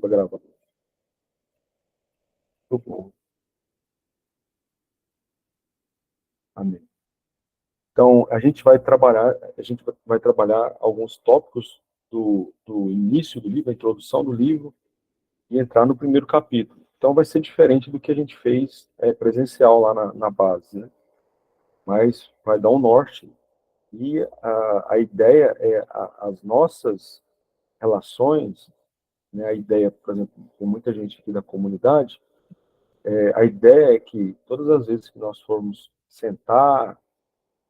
para gravar. Muito bom. Amém. Então, a gente vai trabalhar alguns tópicos do início do livro, a introdução do livro, e entrar no primeiro capítulo. Então, vai ser diferente do que a gente fez presencial lá na base, né? Mas vai dar um norte. E a ideia é as nossas relações, né? A ideia, por exemplo, tem muita gente aqui da comunidade, a ideia é que todas as vezes que nós formos sentar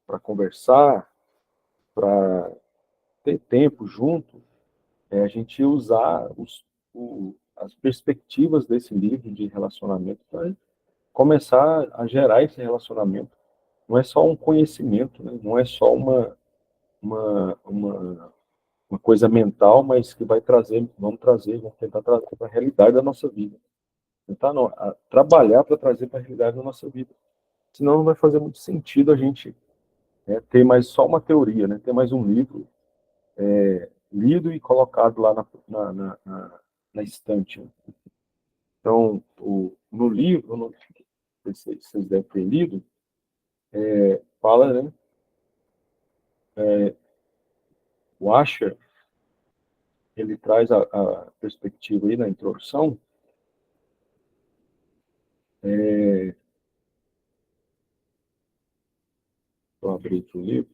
para conversar, para ter tempo junto, a gente usar as perspectivas desse livro de relacionamento para começar a gerar esse relacionamento. Não é só um conhecimento, né? Não é só uma, uma, uma coisa mental, mas que vamos tentar trazer para a realidade da nossa vida. Tentar não, trabalhar para trazer para a realidade da nossa vida. Senão não vai fazer muito sentido a gente ter mais só uma teoria, né? Ter mais um livro lido e colocado lá na estante. Então, no livro, vocês devem ter lido, fala, né? O Asher, ele traz a perspectiva aí na introdução. Vou abrir aqui o livro.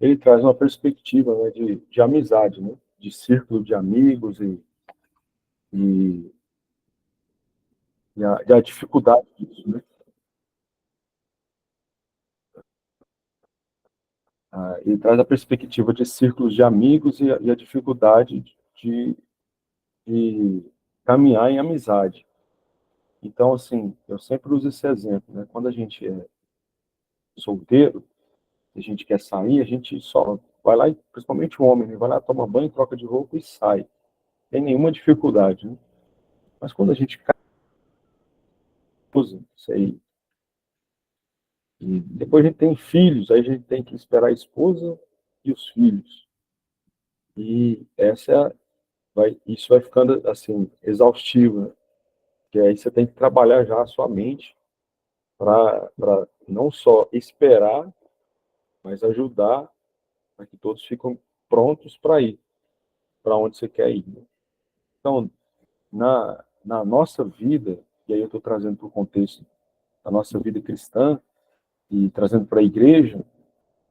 Ele traz uma perspectiva, né, de amizade, né? De círculo de amigos e, e a dificuldade disso, né? Ele traz a perspectiva de círculos de amigos e a dificuldade de caminhar em amizade. Então, assim, eu sempre uso esse exemplo, né? Quando a gente é solteiro, a gente quer sair, a gente só vai lá, principalmente o homem, né? Vai lá, toma banho, troca de roupa e sai. Sem nenhuma dificuldade, né? Mas quando a gente casa, isso aí, e depois a gente tem filhos, aí a gente tem que esperar a esposa e os filhos. E isso vai ficando, assim, exaustivo, né? Que aí você tem que trabalhar já a sua mente para não só esperar, mas ajudar para que todos fiquem prontos para ir para onde você quer ir, né? Então, na nossa vida, e aí eu estou trazendo para o contexto da nossa vida cristã e trazendo para a igreja,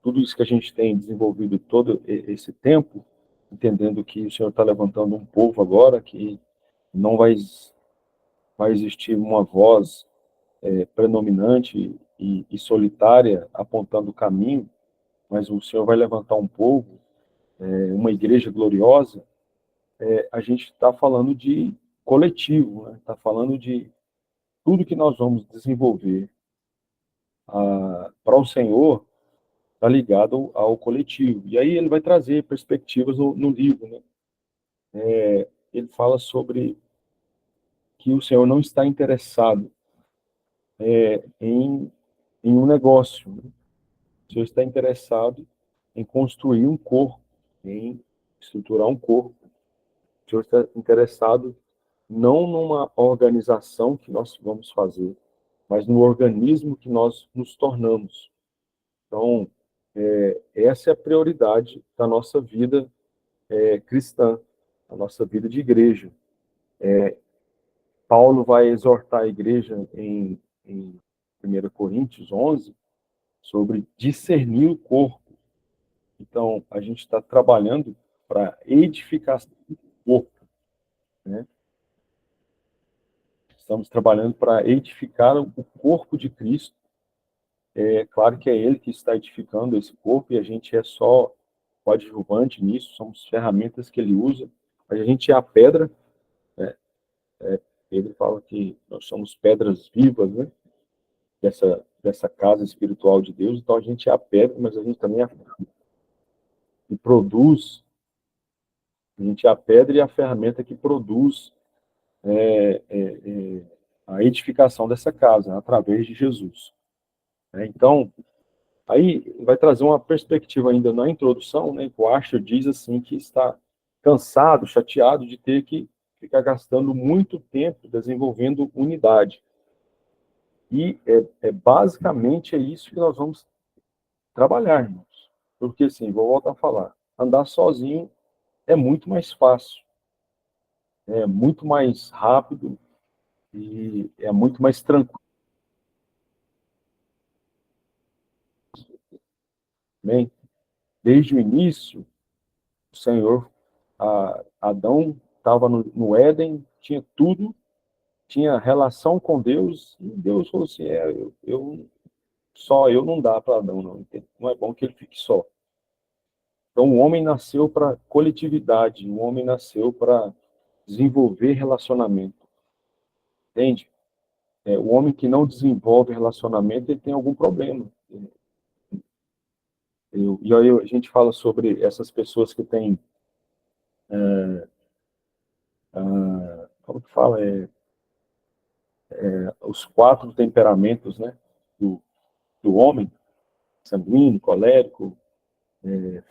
tudo isso que a gente tem desenvolvido todo esse tempo, entendendo que o Senhor está levantando um povo agora que não vai existir uma voz predominante e solitária apontando o caminho, mas o Senhor vai levantar um povo, uma igreja gloriosa. A gente está falando de coletivo, né? Está falando de tudo que nós vamos desenvolver para o Senhor está ligado ao coletivo. E aí ele vai trazer perspectivas no livro, né? Ele fala sobre que o Senhor não está interessado em um negócio, né? O Senhor está interessado em construir um corpo, em estruturar um corpo. O Senhor está interessado não numa organização que nós vamos fazer, mas no organismo que nós nos tornamos. Então, essa é a prioridade da nossa vida cristã, a nossa vida de igreja. Paulo vai exortar a igreja em 1 Coríntios 11 sobre discernir o corpo. Então, a gente está trabalhando para edificação do corpo, né? Estamos trabalhando para edificar o corpo de Cristo. É claro que é Ele que está edificando esse corpo e a gente é só coadjuvante nisso, somos ferramentas que Ele usa. A gente é a pedra, né? Ele fala que nós somos pedras vivas, né? Dessa casa espiritual de Deus. Então a gente é a pedra, mas a gente também é a que produz. A gente é a pedra e a ferramenta que produz a edificação dessa casa, através de Jesus. né? Então, aí vai trazer uma perspectiva ainda na introdução, né? O Asher diz assim que está cansado, chateado de ter que ficar gastando muito tempo desenvolvendo unidade. E basicamente é isso que nós vamos trabalhar, irmãos. Porque, assim, vou voltar a falar, andar sozinho é muito mais fácil, é muito mais rápido e é muito mais tranquilo. Né? Desde o início, o Senhor, Adão estava no Éden, tinha tudo, tinha relação com Deus, e Deus falou assim, só eu não dá para Adão, não. Não é bom que ele fique só. Então, o homem nasceu para coletividade, o homem nasceu para desenvolver relacionamento, entende? O homem que não desenvolve relacionamento, ele tem algum problema. E aí a gente fala sobre essas pessoas que têm, como que fala? Os 4 temperamentos, né, do, do homem, sanguíneo, colérico,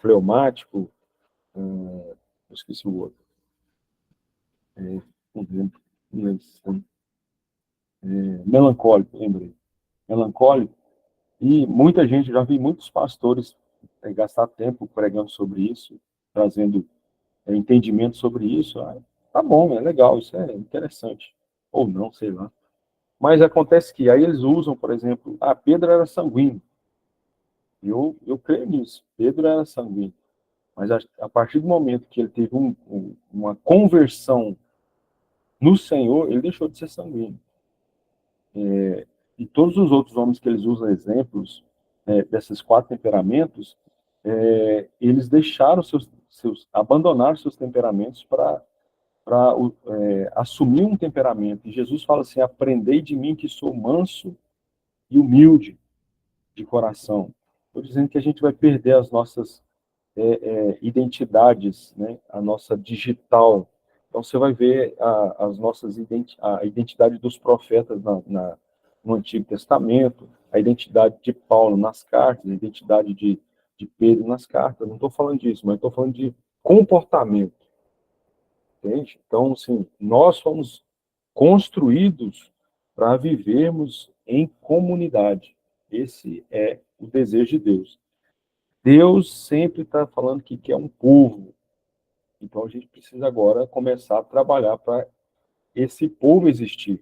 fleumático, eu esqueci o outro, não lembro, não lembro, melancólico, lembrei, melancólico, e muita gente, já vi muitos pastores gastar tempo pregando sobre isso, trazendo entendimento sobre isso. Tá bom, é legal, isso é interessante. Ou não, sei lá. Mas acontece que aí eles usam, por exemplo, Pedro era sanguíneo. Eu creio nisso. Pedro era sanguíneo. Mas a partir do momento que ele teve uma conversão no Senhor, ele deixou de ser sanguíneo. E todos os outros homens que eles usam exemplos desses 4 temperamentos, eles deixaram abandonaram seus temperamentos para assumir um temperamento. E Jesus fala assim: aprendei de mim que sou manso e humilde de coração. Estou dizendo que a gente vai perder as nossas identidades, né? A nossa digital. Então você vai ver a identidade dos profetas no Antigo Testamento, a identidade de Paulo nas cartas, a identidade de Pedro nas cartas. Não estou falando disso, mas estou falando de comportamento. Entende? Então, assim, nós fomos construídos para vivermos em comunidade. Esse é o desejo de Deus. Deus sempre está falando que quer um povo. Então, a gente precisa agora começar a trabalhar para esse povo existir.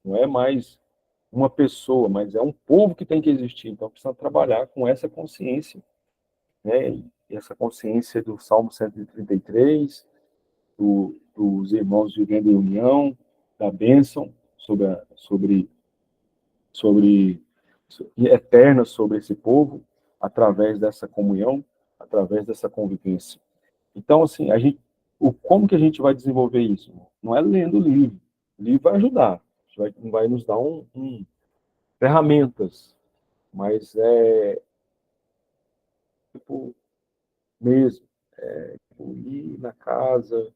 Não é mais uma pessoa, mas é um povo que tem que existir. Então, precisa trabalhar com essa consciência, né? E essa consciência do Salmo 133, dos irmãos vivendo em união, da bênção sobre eterna sobre esse povo, através dessa comunhão, através dessa convivência. Então, assim, como que a gente vai desenvolver isso? Não é lendo o livro. O livro vai ajudar, vai nos dar ferramentas, mas tipo, mesmo, tipo, ir na casa,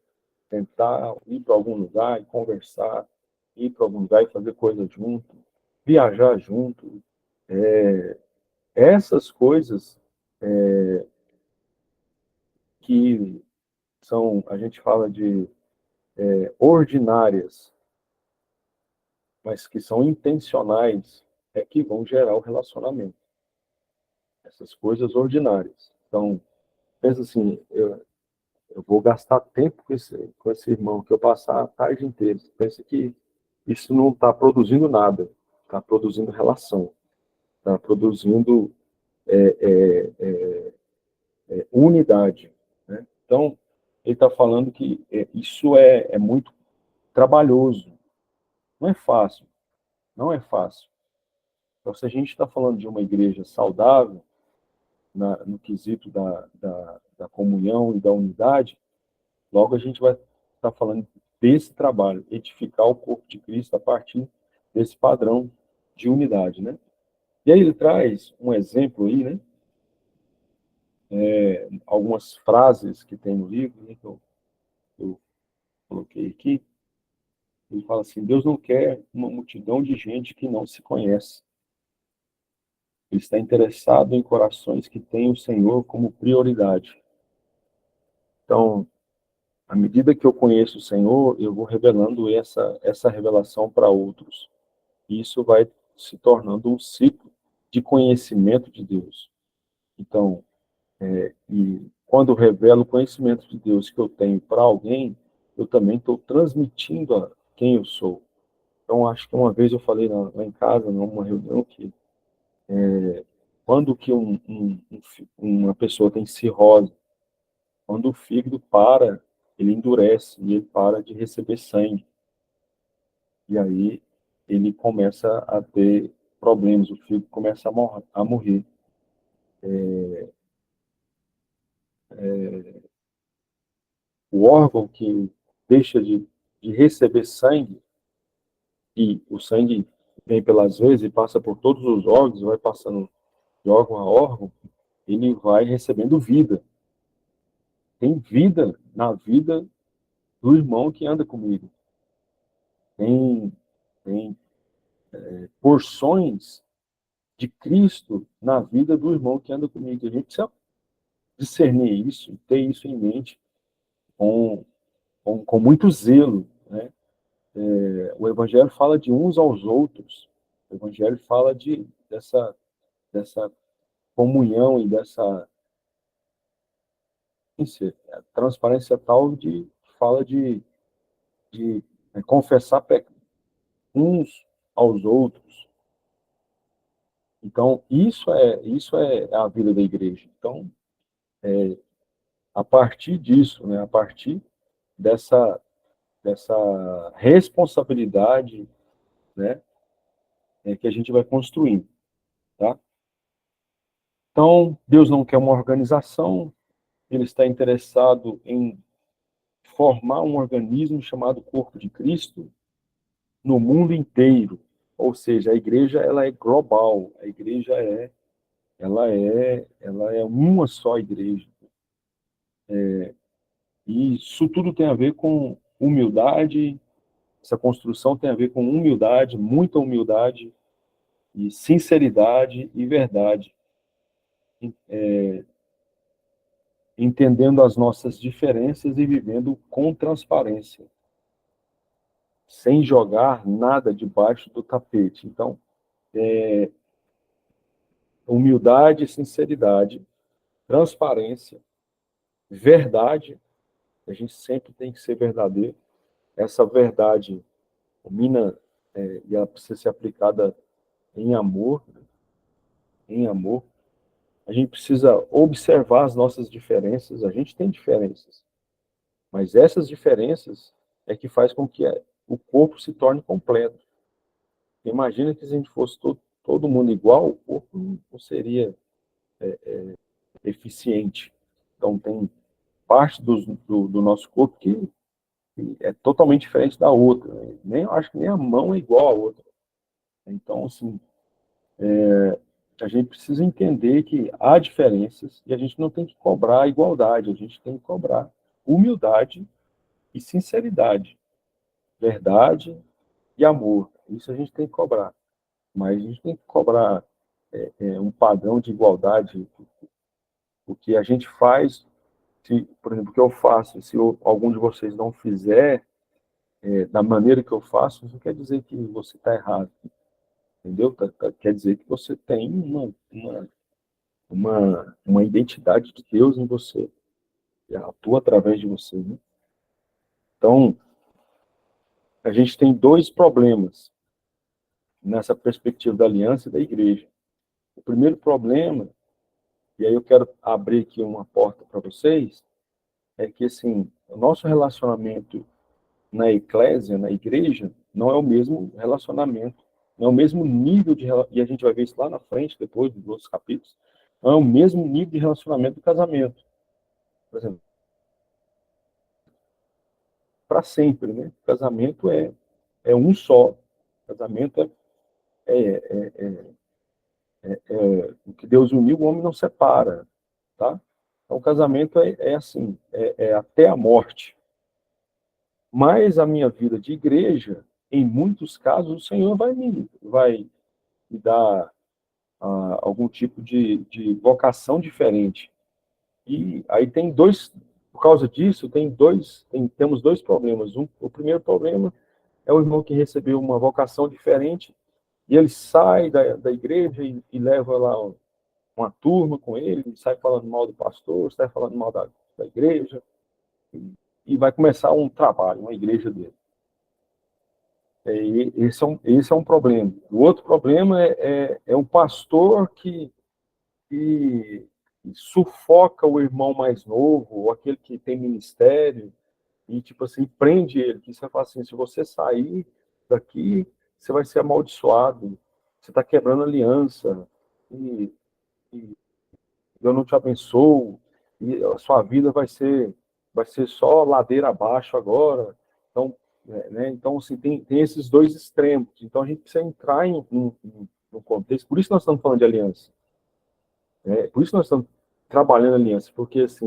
tentar ir para algum lugar e conversar, ir para algum lugar e fazer coisa junto, viajar junto. Essas coisas que a gente fala de ordinárias, mas que são intencionais, é que vão gerar o relacionamento. Essas coisas ordinárias. Então, pensa assim, eu vou gastar tempo com esse irmão que eu passar a tarde inteira. Pensa que isso não está produzindo nada, está produzindo relação, está produzindo unidade. Né? Então, ele está falando que isso é muito trabalhoso, não é fácil, não é fácil. Então, se a gente está falando de uma igreja saudável, no quesito da comunhão e da unidade, logo a gente vai estar falando desse trabalho, edificar o corpo de Cristo a partir desse padrão de unidade, né? E aí ele traz um exemplo aí, né? Algumas frases que tem no livro, né, que eu coloquei aqui. Ele fala assim: Deus não quer uma multidão de gente que não se conhece. Ele está interessado em corações que têm o Senhor como prioridade. Então, à medida que eu conheço o Senhor, eu vou revelando essa revelação para outros. E isso vai se tornando um ciclo de conhecimento de Deus. Então, e quando eu revelo o conhecimento de Deus que eu tenho para alguém, eu também estou transmitindo a quem eu sou. Então, acho que uma vez eu falei lá em casa, numa reunião, que quando que uma pessoa tem cirrose, quando o fígado para, ele endurece e ele para de receber sangue. E aí ele começa a ter problemas, o fígado começa a morrer. O órgão que deixa de receber sangue, e o sangue vem pelas veias e passa por todos os órgãos, vai passando de órgão a órgão, ele vai recebendo vida. Tem vida na vida do irmão que anda comigo. Tem porções de Cristo na vida do irmão que anda comigo. A gente precisa discernir isso, ter isso em mente com, com muito zelo, né? O Evangelho fala de uns aos outros. O Evangelho fala dessa comunhão e dessa transparência tal fala de confessar uns aos outros. Então, isso é a vida da igreja. Então, a partir disso, né, a partir dessa, dessa responsabilidade, né, que a gente vai construindo, tá? Então, Deus não quer uma organização, ele está interessado em formar um organismo chamado Corpo de Cristo no mundo inteiro. Ou seja, a igreja ela é global, a igreja ela é uma só igreja. E isso tudo tem a ver com humildade, essa construção tem a ver com humildade, muita humildade, e sinceridade e verdade, entendendo as nossas diferenças e vivendo com transparência, sem jogar nada debaixo do tapete. Então, humildade, sinceridade, transparência, verdade, a gente sempre tem que ser verdadeiro. Essa verdade, mina, e ela precisa ser aplicada em amor, né? Em amor. A gente precisa observar as nossas diferenças, a gente tem diferenças, mas essas diferenças é que faz com que o corpo se torne completo. Imagina que se a gente fosse todo mundo igual, o corpo não seria eficiente. Então, tem parte do nosso corpo que é totalmente diferente da outra. Né? Eu acho que nem a mão é igual à outra. Então, assim, a gente precisa entender que há diferenças e a gente não tem que cobrar a igualdade, a gente tem que cobrar humildade e sinceridade, verdade e amor. Isso a gente tem que cobrar. Mas a gente tem que cobrar um padrão de igualdade. O que a gente faz, por exemplo, o que eu faço, se algum de vocês não fizer da maneira que eu faço, isso não quer dizer que você está errado, entendeu? Quer dizer que você tem uma identidade de Deus em você, que atua através de você. Né? Então, a gente tem dois problemas nessa perspectiva da aliança e da igreja. O primeiro problema, e aí eu quero abrir aqui uma porta para vocês, é que, assim, o nosso relacionamento na eclésia, na igreja, não é o mesmo relacionamento, não é o mesmo nível e a gente vai ver isso lá na frente, depois dos outros capítulos, não é o mesmo nível de relacionamento do casamento. Por exemplo, para sempre, né? O casamento é um só. O casamento o que Deus uniu, o homem não separa, tá? Então, o casamento é assim, é até a morte. Mas a minha vida de igreja, em muitos casos, o Senhor vai me dar algum tipo de vocação diferente. E aí tem dois, por causa disso, temos dois problemas. O primeiro problema é o irmão que recebeu uma vocação diferente e ele sai da igreja e leva lá uma turma com ele, sai falando mal do pastor, sai falando mal da igreja, e vai começar um trabalho, uma igreja dele. Esse é um problema. O outro problema é um pastor que sufoca o irmão mais novo, ou aquele que tem ministério, e, tipo assim, prende ele, que você fala assim, se você sair daqui, você vai ser amaldiçoado, você está quebrando aliança, e, e eu não te abençoo, e a sua vida vai ser só ladeira abaixo agora. Então, né, então assim, tem esses dois extremos. Então, a gente precisa entrar no contexto. Por isso nós estamos falando de aliança. Por isso nós estamos trabalhando aliança. Porque, assim,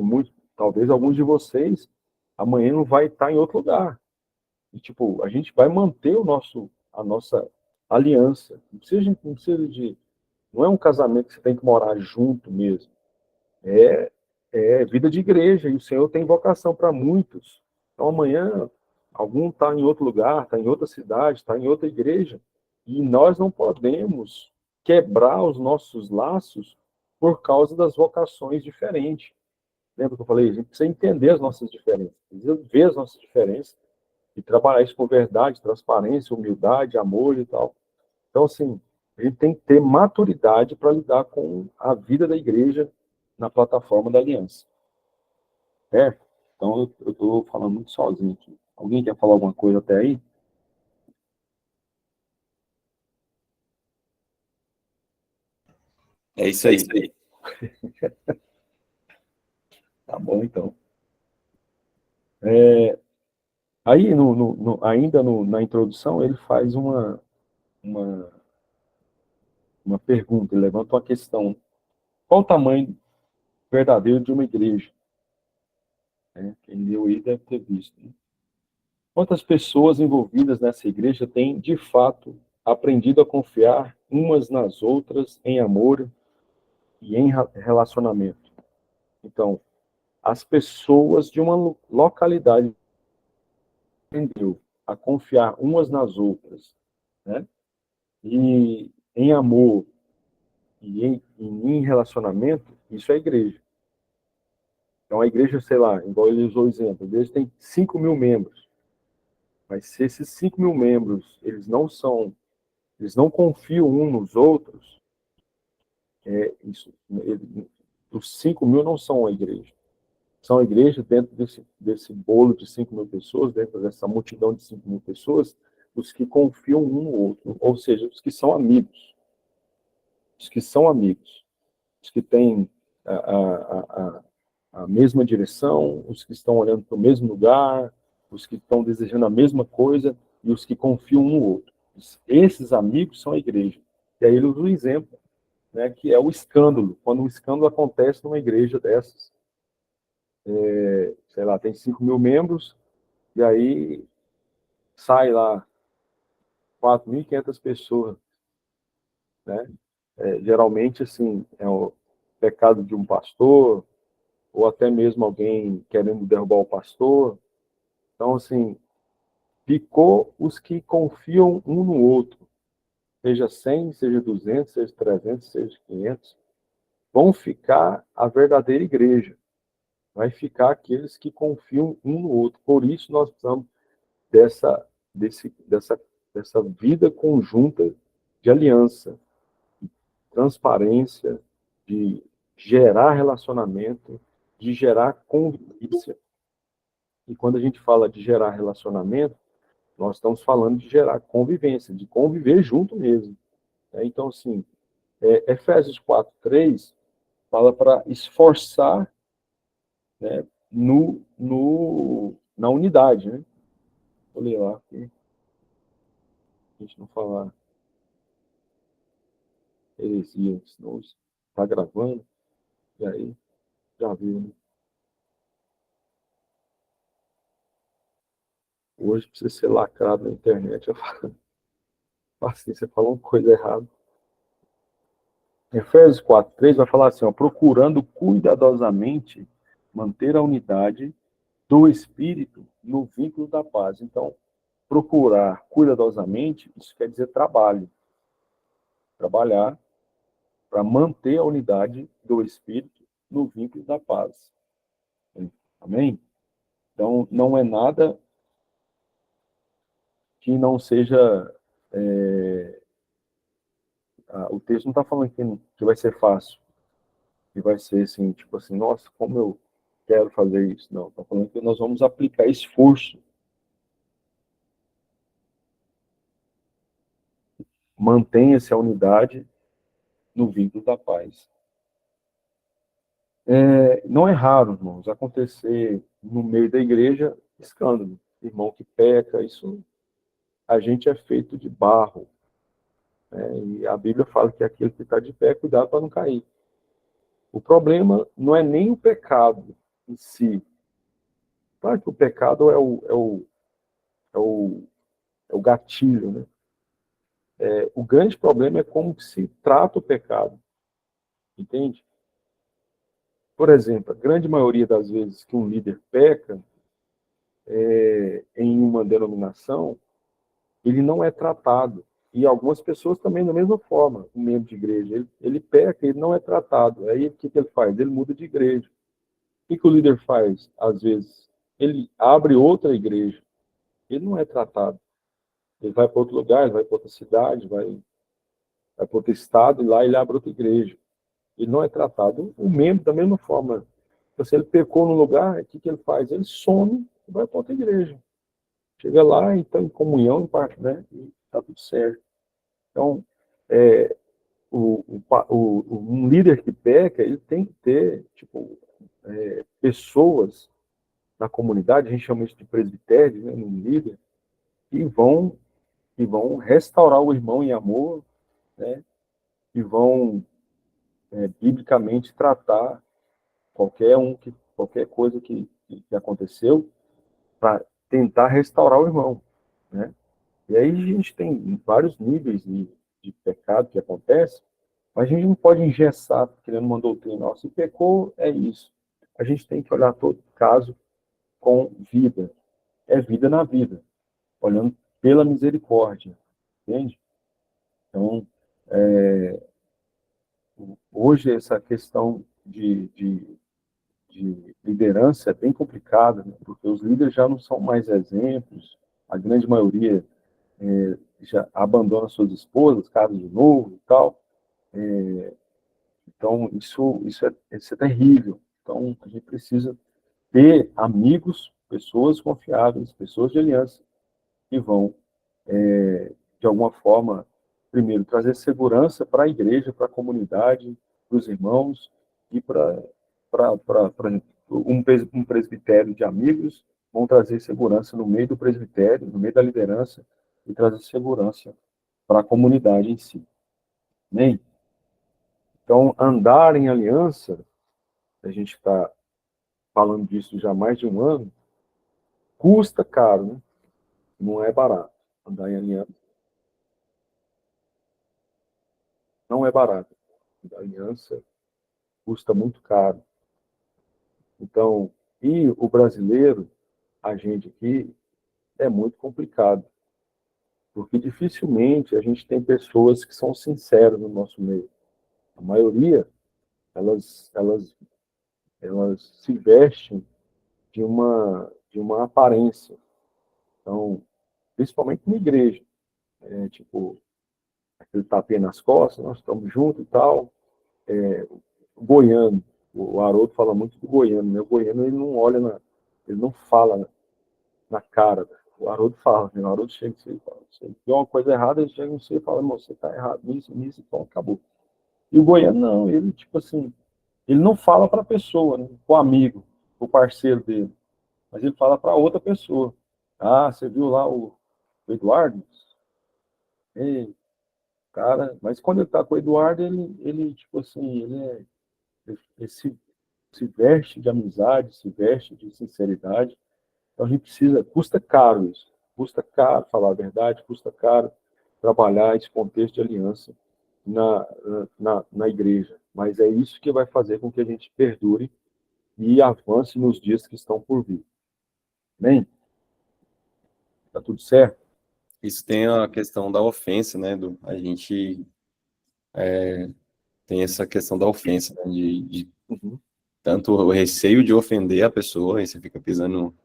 talvez alguns de vocês amanhã não vai estar em outro lugar. E, tipo, a gente vai manter a nossa aliança. Não precisa de... Não é um casamento que você tem que morar junto mesmo. É, é vida de igreja, e o Senhor tem vocação para muitos. Então, amanhã, algum está em outro lugar, está em outra cidade, está em outra igreja, e nós não podemos quebrar os nossos laços por causa das vocações diferentes. Lembra que eu falei? A gente precisa entender as nossas diferenças, precisa ver as nossas diferenças e trabalhar isso com verdade, transparência, humildade, amor e tal. Então, assim, a gente tem que ter maturidade para lidar com a vida da igreja na plataforma da aliança. É? Então, eu estou falando muito sozinho aqui. Alguém quer falar alguma coisa até aí? É isso É aí. isso aí. Tá bom, então. Aí, ainda na introdução, ele faz uma, uma pergunta, ele levanta uma questão. Qual o tamanho verdadeiro de uma igreja? Quem leu aí deve ter visto, né? Quantas pessoas envolvidas nessa igreja têm, de fato, aprendido a confiar umas nas outras em amor e em relacionamento? Então, as pessoas de uma localidade aprendeu a confiar umas nas outras, né? E em amor e em relacionamento, isso é igreja. Então, a igreja, sei lá, igual ele usou o exemplo, a igreja tem 5 mil membros, mas se esses 5 mil membros, eles não confiam uns nos outros, os 5 mil não são a igreja. São a igreja dentro desse bolo de 5 mil pessoas, dentro dessa multidão de 5 mil pessoas, os que confiam um no outro, ou seja, os que são amigos. Os que são amigos. Os que têm a mesma direção, os que estão olhando para o mesmo lugar, os que estão desejando a mesma coisa e os que confiam um no outro. Esses amigos são a igreja. E aí ele usa um exemplo, né, que é o escândalo. Quando um escândalo acontece numa igreja dessas, sei lá, tem 5 mil membros, e aí sai lá 4.500 pessoas, né? Geralmente, assim, é o pecado de um pastor, ou até mesmo alguém querendo derrubar o pastor. Então, assim, ficou os que confiam um no outro, seja 100, seja 200, seja 300, seja 500, vão ficar a verdadeira igreja. Vai ficar aqueles que confiam um no outro. Por isso nós precisamos dessa, dessa, dessa vida conjunta de aliança, de transparência, de gerar relacionamento, de gerar convivência. E quando a gente fala de gerar relacionamento, nós estamos falando de gerar convivência, de conviver junto mesmo. Então, assim, Efésios 4:3 fala para esforçar, né, na unidade, né? Vou ler lá, aqui, a gente não falar heresia, senão está gravando, e aí já viu, né? Hoje precisa ser lacrado na internet. Eu falo assim, você falou uma coisa errada. Efésios 4:3 vai falar assim, ó, procurando cuidadosamente manter a unidade do Espírito no vínculo da paz. Então, procurar cuidadosamente, isso quer dizer trabalho. Trabalhar para manter a unidade do Espírito no vínculo da paz. Amém? Então, não é nada que não seja... o texto não está falando que vai ser fácil, que vai ser assim, tipo assim, nossa, como eu quero fazer isso. Não, está falando que nós vamos aplicar esforço. Mantenha-se a unidade no vínculo da paz. Não é raro, irmãos, acontecer no meio da igreja escândalo. Irmão que peca, isso a gente é feito de barro. E a Bíblia fala que aquele que está de pé, cuidado para não cair. O problema não é nem o pecado em si. Claro que o pecado é o, é o gatilho, né? O grande problema é como se trata o pecado, entende? Por exemplo, a grande maioria das vezes que um líder peca em uma denominação, ele não é tratado. E algumas pessoas também da mesma forma, um membro de igreja, ele peca, ele não é tratado. Aí o que ele faz? Ele muda de igreja. O que o líder faz? Às vezes, ele abre outra igreja. Ele não é tratado. Ele vai para outro lugar, ele vai para outra cidade, vai para outro estado, e lá ele abre outra igreja. Ele não é tratado. O membro, da mesma forma, se ele pecou no lugar, o que ele faz? Ele some e vai para outra igreja. Chega lá, então, em comunhão, né? E está tudo certo. Então, um líder que peca, ele tem que ter, tipo, pessoas na comunidade, a gente chama isso de presbitério, né, um líder, que vão restaurar o irmão em amor, né, e vão, biblicamente, tratar qualquer coisa que aconteceu para tentar restaurar o irmão, né? E aí a gente tem vários níveis de pecado que acontece, mas a gente não pode engessar criando uma doutrina. Se pecou, é isso. A gente tem que olhar todo caso com vida. É vida na vida, olhando pela misericórdia, entende? Então, hoje essa questão de liderança é bem complicada, né? Porque os líderes já não são mais exemplos, a grande maioria já abandona suas esposas, casa de novo e tal. Então, isso é terrível. Então, a gente precisa ter amigos, pessoas confiáveis, pessoas de aliança, que vão, de alguma forma, primeiro, trazer segurança para a igreja, para a comunidade, para os irmãos e para um presbitério de amigos, vão trazer segurança no meio do presbitério, no meio da liderança, e trazer segurança para a comunidade em si. Amém? Então, andar em aliança, a gente está falando disso já há mais de um ano, custa caro, né? Não é barato. Andar em aliança não é barato. Andar em aliança custa muito caro. Então, e o brasileiro, a gente aqui, é muito complicado, porque dificilmente a gente tem pessoas que são sinceras no nosso meio. A maioria, elas se vestem de uma aparência. Então, principalmente na igreja, tipo, aquele tapinha nas costas, nós estamos juntos e tal. O goiano, o Haroldo fala muito do goiano, né? O goiano, ele não olha, ele não fala na cara. O Haroldo fala, né? O Haroldo chega e fala, se tem uma coisa errada, ele chega em você e fala, você está errado nisso, nisso, então acabou. E o goiano não, ele, tipo assim, ele não fala para a pessoa, né? Para o amigo, para o parceiro dele, mas ele fala para outra pessoa. Ah, você viu lá o Eduardo? Ei, cara, mas quando ele tá com o Eduardo, ele tipo assim, ele se veste de amizade, se veste de sinceridade. Então a gente precisa, custa caro isso. Custa caro falar a verdade, custa caro trabalhar esse contexto de aliança. na igreja, mas é isso que vai fazer com que a gente perdure e avance nos dias que estão por vir. Bem, tá tudo certo? Isso tem a questão da ofensa, né? A gente tem essa questão da ofensa, né? De Uhum. tanto o receio de ofender a pessoa, e você fica pisando.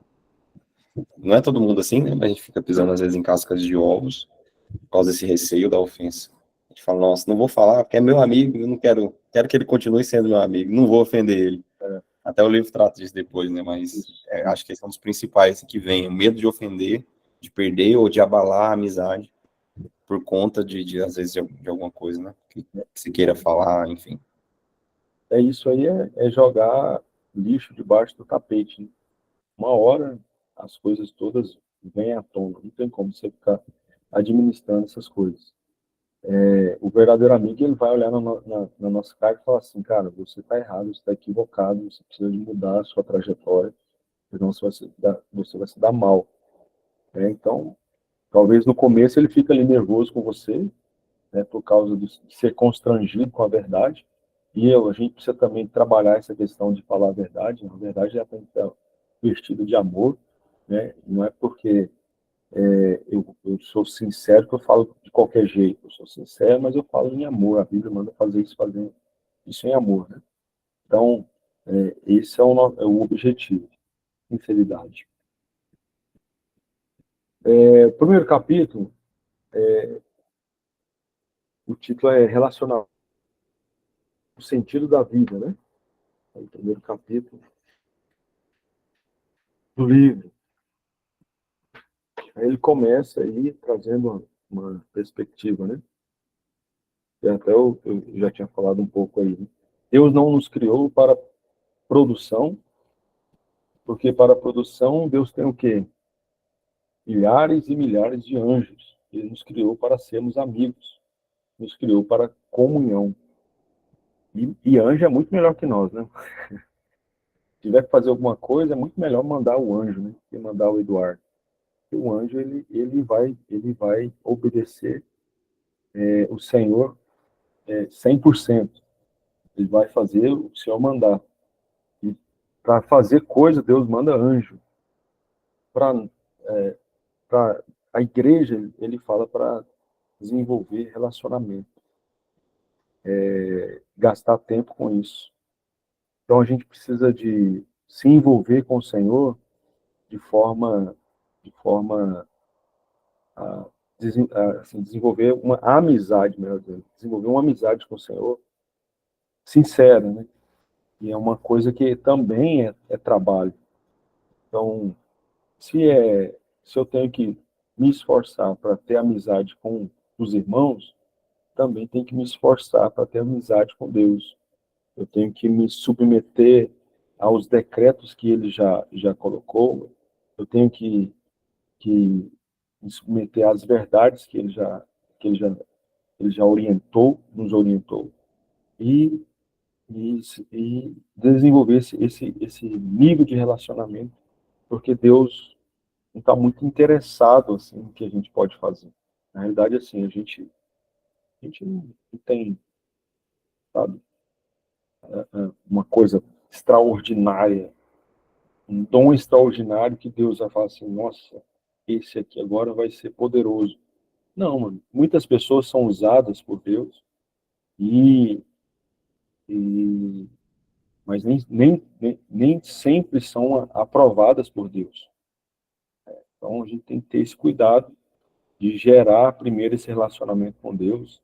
Não é todo mundo assim, né? Mas a gente fica pisando às vezes em cascas de ovos por causa desse receio da ofensa. A gente fala, nossa, não vou falar, porque é meu amigo, eu não quero que ele continue sendo meu amigo, não vou ofender ele. É, Até o livro trata disso depois, né? Mas isso, acho isso. que esse é um dos principais que vem, o medo de ofender, de perder ou de abalar a amizade por conta às vezes, de alguma coisa, né? Que se queira falar, enfim. Isso aí é jogar lixo debaixo do tapete, né? Uma hora as coisas todas vêm à tona, não tem como você ficar administrando essas coisas. O verdadeiro amigo, ele vai olhar na nossa cara e falar assim, cara, você está errado, você está equivocado, você precisa de mudar a sua trajetória, senão você vai se dar mal. Então, talvez no começo ele fica ali nervoso com você, né, por causa de ser constrangido com a verdade, e a gente precisa também trabalhar essa questão de falar a verdade, na verdade ela tem que estar vestida de amor, né? Não é porque eu sou sincero que eu falo de qualquer jeito, eu sou sincero, mas eu falo em amor, a Bíblia manda fazer isso, fazer isso em amor, né? Então, esse é o objetivo, sinceridade. O primeiro capítulo, o título é Relacionamento, o sentido da vida, né? É o primeiro capítulo do livro. Aí ele começa aí trazendo uma perspectiva, né? E até eu já tinha falado um pouco aí, né? Deus não nos criou para produção, porque para a produção Deus tem o quê? Milhares e milhares de anjos. Ele nos criou para sermos amigos, nos criou para comunhão. E anjo é muito melhor que nós, né? Se tiver que fazer alguma coisa, é muito melhor mandar o anjo, né? Que mandar o Eduardo. Porque o anjo, ele vai obedecer o Senhor 100%. Ele vai fazer o que o Senhor mandar. E para fazer coisa, Deus manda anjo. Para a igreja, ele fala para desenvolver relacionamento, gastar tempo com isso. Então a gente precisa de se envolver com o Senhor de forma a, assim, desenvolver uma amizade, melhor dizendo, desenvolver uma amizade com o Senhor sincera, né? E é uma coisa que também é trabalho. Então, se eu tenho que me esforçar para ter amizade com os irmãos, também tenho que me esforçar para ter amizade com Deus. Eu tenho que me submeter aos decretos que ele já colocou, eu tenho que me submeter às verdades que ele já orientou, nos orientou, e, e, e desenvolver esse nível de relacionamento, porque Deus não está muito interessado assim, no que a gente pode fazer. Na realidade, assim, a gente não tem, sabe, uma coisa extraordinária, um dom extraordinário que Deus vai falar assim, nossa, esse aqui agora vai ser poderoso. Não, mano. Muitas pessoas são usadas por Deus, e, e mas nem sempre são aprovadas por Deus. Então a gente tem que ter esse cuidado de gerar primeiro esse relacionamento com Deus,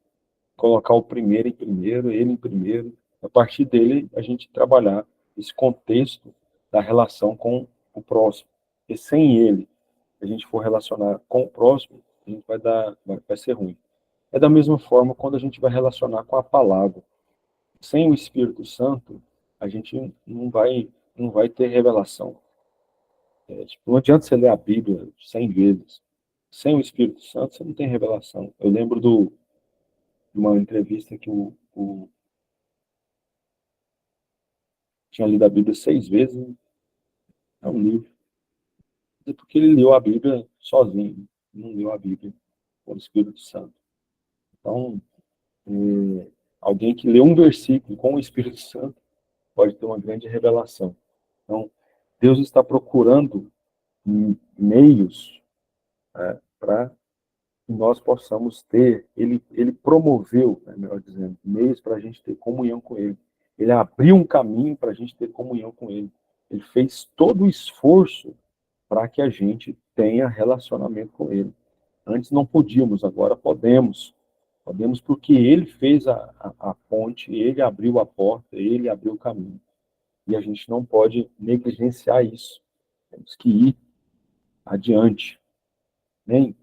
colocar o primeiro em primeiro, ele em primeiro, a partir dele a gente trabalhar esse contexto da relação com o próximo. E sem ele, se a gente for relacionar com o próximo, a gente vai ser ruim. É da mesma forma quando a gente vai relacionar com a palavra. Sem o Espírito Santo, a gente não vai ter revelação. Tipo, não adianta você ler a Bíblia 100 vezes. Sem o Espírito Santo, você não tem revelação. Eu lembro de uma entrevista que o tinha lido a Bíblia 6 vezes, né? É um livro. É porque ele leu a Bíblia sozinho, não leu a Bíblia com o Espírito Santo. Então, Alguém que lê um versículo com o Espírito Santo pode ter uma grande revelação. Então, Deus está procurando meios para que nós possamos ter, ele promoveu, né, melhor dizendo, meios para a gente ter comunhão com ele. Ele abriu um caminho para a gente ter comunhão com ele. Ele fez todo o esforço para que a gente tenha relacionamento com ele. Antes não podíamos, agora podemos. Podemos porque ele fez a ponte, ele abriu a porta, ele abriu o caminho. E a gente não pode negligenciar isso. Temos que ir adiante. Nem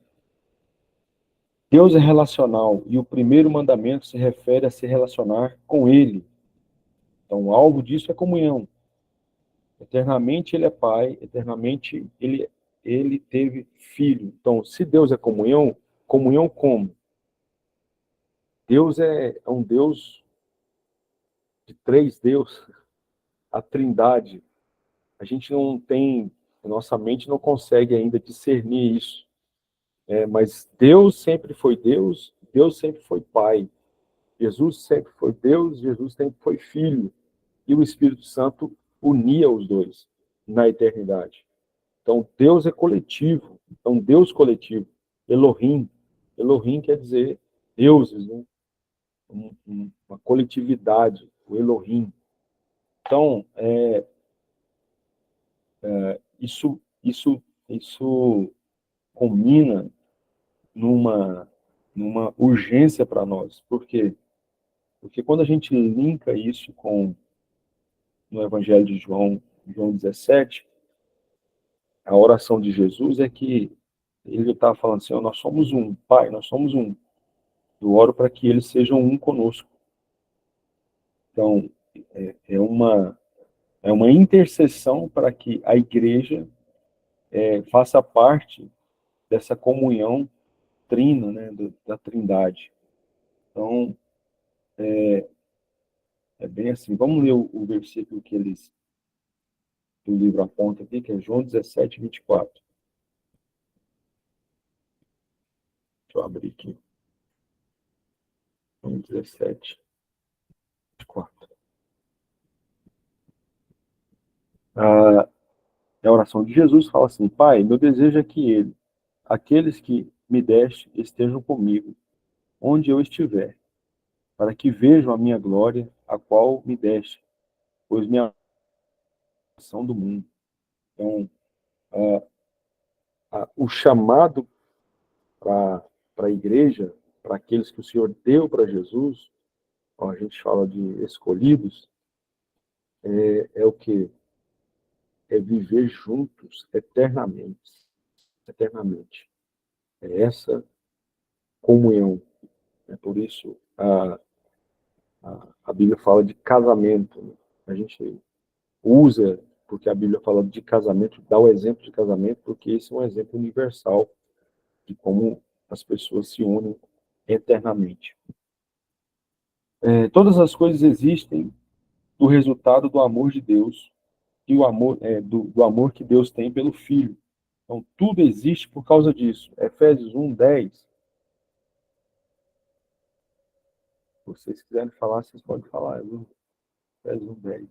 Deus é relacional e o primeiro mandamento se refere a se relacionar com ele. Então, o alvo disso é comunhão. Eternamente ele é pai, eternamente ele teve filho. Então, se Deus é comunhão, comunhão como? Deus é um Deus de três deuses, a Trindade. A gente não tem, a nossa mente não consegue ainda discernir isso. Mas Deus sempre foi Deus, Deus sempre foi Pai. Jesus sempre foi Deus, Jesus sempre foi Filho. E o Espírito Santo unia os dois na eternidade. Então, Deus é coletivo. Então, Deus coletivo. Elohim. Elohim quer dizer deuses, né? Uma coletividade, o Elohim. Então, isso combina numa urgência para nós. Por quê? Porque quando a gente linka isso com no Evangelho de João, João 17, a oração de Jesus é que ele estava falando assim, nós somos um, Pai, nós somos um. Eu oro para que eles sejam um conosco. Então, é uma intercessão para que a igreja faça parte dessa comunhão trina, né, da Trindade. Então, é bem assim. Vamos ler o versículo que o livro aponta aqui, que é João 17, 24. Deixa eu abrir aqui. João 17, 24. A oração de Jesus fala assim, Pai, meu desejo é que aqueles que me deste, estejam comigo, onde eu estiver, para que vejam a minha glória, a qual me deste, pois minha ação do mundo. Então, o chamado para a igreja, para aqueles que o Senhor deu para Jesus, ó, a gente fala de escolhidos, é o que? É viver juntos eternamente. Eternamente. É essa comunhão. É por isso a Bíblia fala de casamento. Né? A gente usa, porque a Bíblia fala de casamento, dá o exemplo de casamento, porque esse é um exemplo universal de como as pessoas se unem eternamente. Todas as coisas existem do resultado do amor de Deus e o amor do amor que Deus tem pelo Filho. Então, tudo existe por causa disso. Efésios 1:10. Se vocês quiserem falar, vocês podem falar. Efésios 1:10.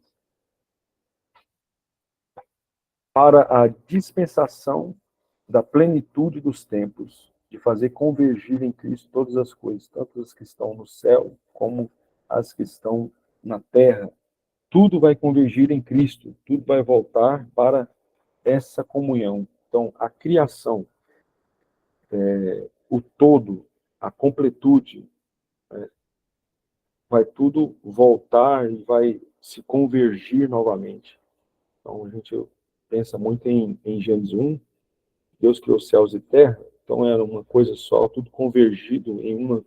Para a dispensação da plenitude dos tempos, de fazer convergir em Cristo todas as coisas, tanto as que estão no céu como as que estão na terra. Tudo vai convergir em Cristo, tudo vai voltar para essa comunhão. Então, a criação, o todo, a completude, vai tudo voltar e vai se convergir novamente. Então, a gente pensa muito em Gênesis 1, Deus criou céus e terra, então era uma coisa só, tudo convergido em uma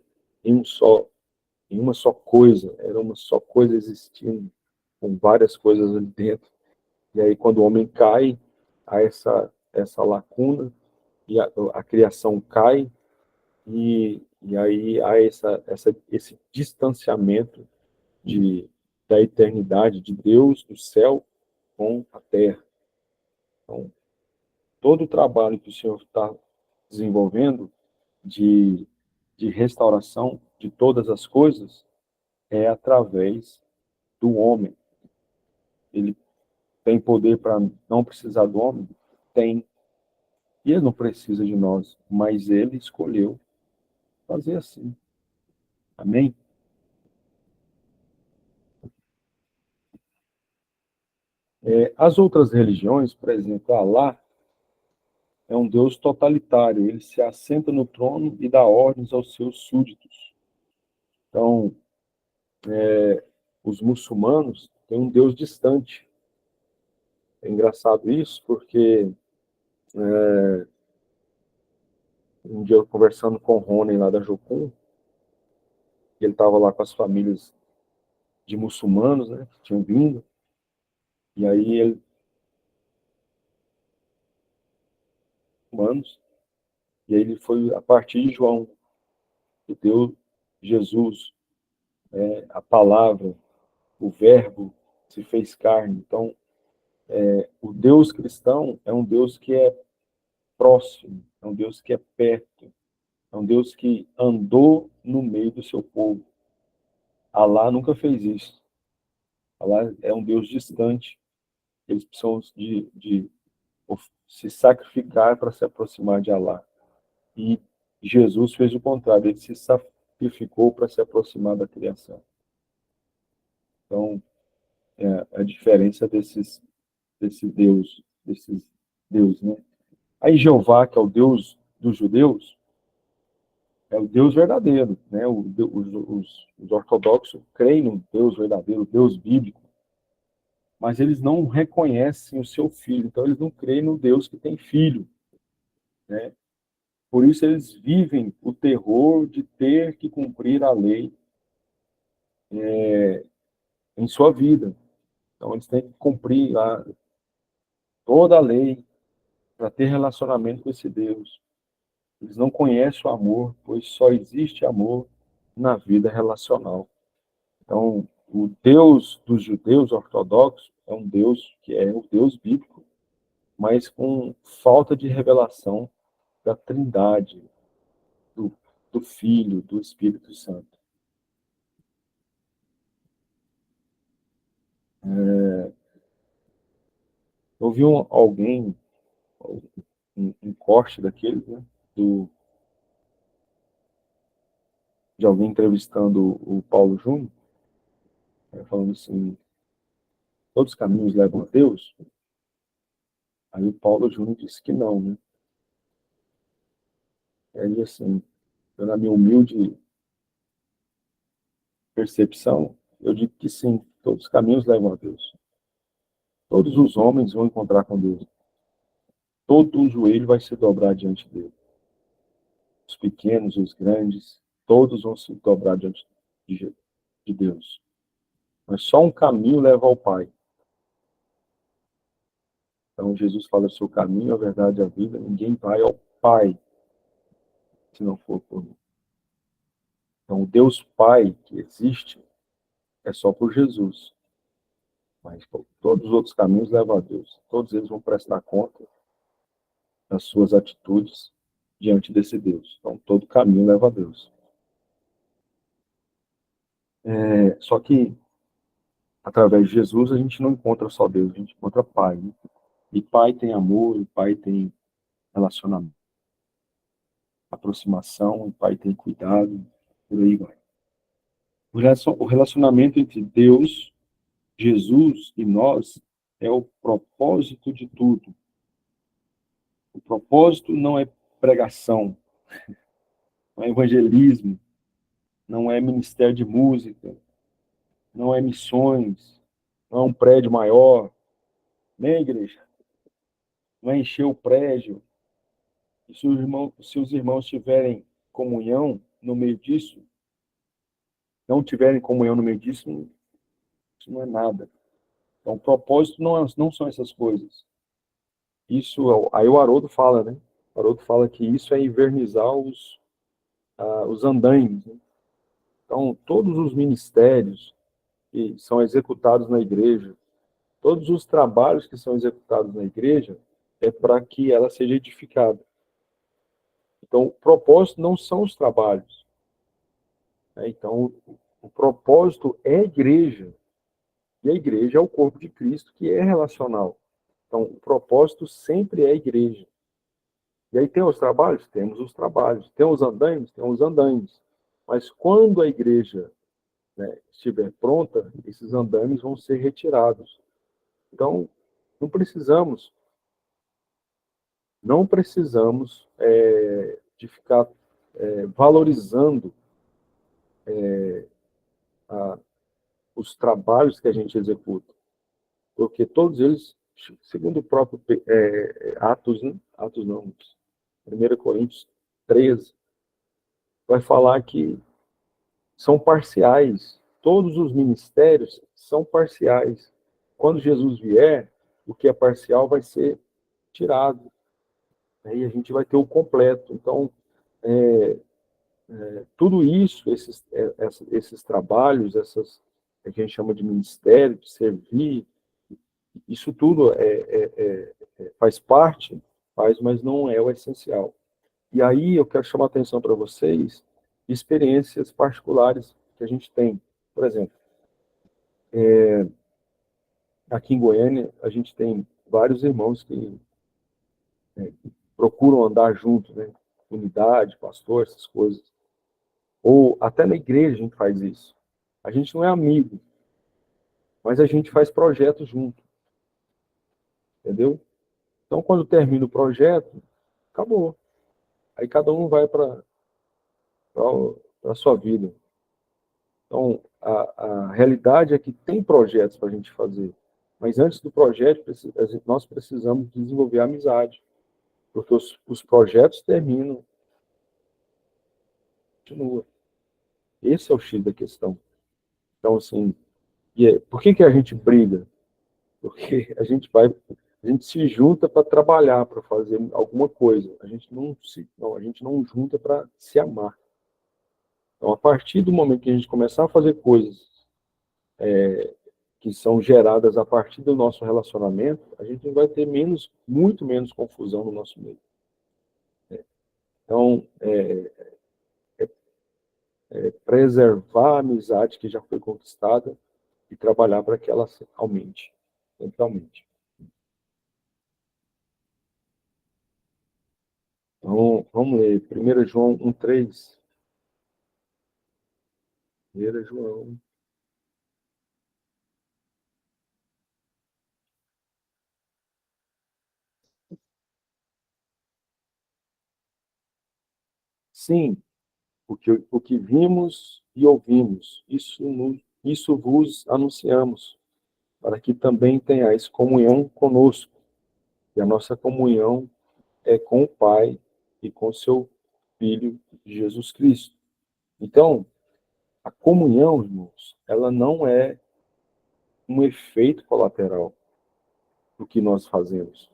só coisa, era uma só coisa existindo, com várias coisas ali dentro. E aí, quando o homem cai, há essa lacuna, e a criação cai, e aí há esse distanciamento da eternidade de Deus, do céu, com a terra. Então, todo o trabalho que o Senhor está desenvolvendo de restauração de todas as coisas é através do homem. Ele tem poder para não precisar do homem? Tem. E ele não precisa de nós, mas ele escolheu fazer assim. Amém? As outras religiões, por exemplo, Alá é um Deus totalitário. Ele se assenta no trono e dá ordens aos seus súditos. Então, os muçulmanos têm um Deus distante. É engraçado isso, porque um dia eu conversando com o Rony lá da Jocum, ele estava lá com as famílias de muçulmanos, né, que tinham vindo, e aí ele, humanos, e aí ele foi a partir de João, que deu Jesus, a palavra, o verbo se fez carne. Então, o Deus cristão é um Deus que é próximo, é um Deus que é perto, é um Deus que andou no meio do seu povo. Alá nunca fez isso. Alá é um Deus distante. Eles precisam de se sacrificar para se aproximar de Alá. E Jesus fez o contrário, ele se sacrificou para se aproximar da criação. Então, a diferença desses deuses, né? Aí Jeová, que é o Deus dos judeus, é o Deus verdadeiro, né? Os ortodoxos creem no Deus verdadeiro, o Deus bíblico, mas eles não reconhecem o seu filho, então eles não creem no Deus que tem filho, né? Por isso eles vivem o terror de ter que cumprir a lei em sua vida. Então eles têm que cumprir toda a lei para ter relacionamento com esse Deus. Eles não conhecem o amor, pois só existe amor na vida relacional. Então, o Deus dos judeus ortodoxos é um Deus que é o Deus bíblico, mas com falta de revelação da Trindade, do, do Filho, do Espírito Santo. Eu vi alguém, um corte daquele, né, de alguém entrevistando o Paulo Júnior, falando assim, todos os caminhos levam a Deus. Aí o Paulo Júnior disse que não, né? Aí, assim, eu, na minha humilde percepção, eu digo que sim, todos os caminhos levam a Deus. Todos os homens vão encontrar com Deus. Todo o joelho vai se dobrar diante dele. Os pequenos, os grandes, todos vão se dobrar diante de Deus. Mas só um caminho leva ao Pai. Então Jesus fala, o seu caminho, a verdade e a vida, ninguém vai ao Pai se não for por mim. Então o Deus Pai que existe é só por Jesus. Mas todos os outros caminhos levam a Deus. Todos eles vão prestar conta das suas atitudes diante desse Deus. Então todo caminho leva a Deus. Só que através de Jesus a gente não encontra só Deus, a gente encontra Pai. Né? E Pai tem amor, e Pai tem relacionamento, aproximação, e Pai tem cuidado, por aí vai. O relacionamento entre Deus, Jesus e nós é o propósito de tudo. O propósito não é pregação, não é evangelismo, não é ministério de música, não é missões, não é um prédio maior, nem a igreja. Não é encher o prédio. E se os irmãos tiverem comunhão no meio disso, não tiverem comunhão no meio disso, isso não é nada. Então, o propósito não são essas coisas. Isso, aí o Haroldo fala, né? O Haroldo fala que isso é invernizar os andaimes. Né? Então, todos os ministérios que são executados na igreja, todos os trabalhos que são executados na igreja, é para que ela seja edificada. Então, o propósito não são os trabalhos. né? Então, o propósito é a igreja, e a igreja é o corpo de Cristo, que é relacional. Então, o propósito sempre é a igreja. E aí tem os trabalhos? Temos os trabalhos. Tem os andaimes? Tem os andaimes. Mas quando a igreja, né, estiver pronta, esses andaimes vão ser retirados. Então, não precisamos, de ficar valorizando a, os trabalhos que a gente executa, porque todos eles, segundo o próprio Atos, né? Atos não, 1 Coríntios 13, vai falar que são parciais. Todos os ministérios são parciais. Quando Jesus vier, o que é parcial vai ser tirado. Aí a gente vai ter o completo. Então, tudo isso, esses trabalhos, que a gente chama de ministério, de servir, isso tudo faz parte, mas não é o essencial. E aí eu quero chamar a atenção para vocês experiências particulares que a gente tem. Por exemplo, aqui em Goiânia, a gente tem vários irmãos que procuram andar juntos, né? Unidade, pastor, essas coisas. Ou até na igreja a gente faz isso. A gente não é amigo, mas a gente faz projetos junto, entendeu? Então, quando termina o projeto, acabou. Aí cada um vai para a sua vida. Então, a realidade é que tem projetos para a gente fazer, mas antes do projeto, nós precisamos desenvolver a amizade, porque os projetos terminam, continua. Esse é o X da questão. Então, assim, por que a gente briga? Porque a gente se junta para trabalhar, para fazer alguma coisa. A gente não junta para se amar. Então, a partir do momento que a gente começar a fazer coisas que são geradas a partir do nosso relacionamento, a gente vai ter muito menos confusão no nosso meio. Então, preservar a amizade que já foi conquistada e trabalhar para que ela aumente, sempre aumente. Então, vamos ler. 1 João 1,3. 1 João. Sim, o que vimos e ouvimos, isso vos anunciamos, para que também tenhais comunhão conosco. E a nossa comunhão é com o Pai e com seu Filho Jesus Cristo. Então, a comunhão, irmãos, ela não é um efeito colateral do que nós fazemos,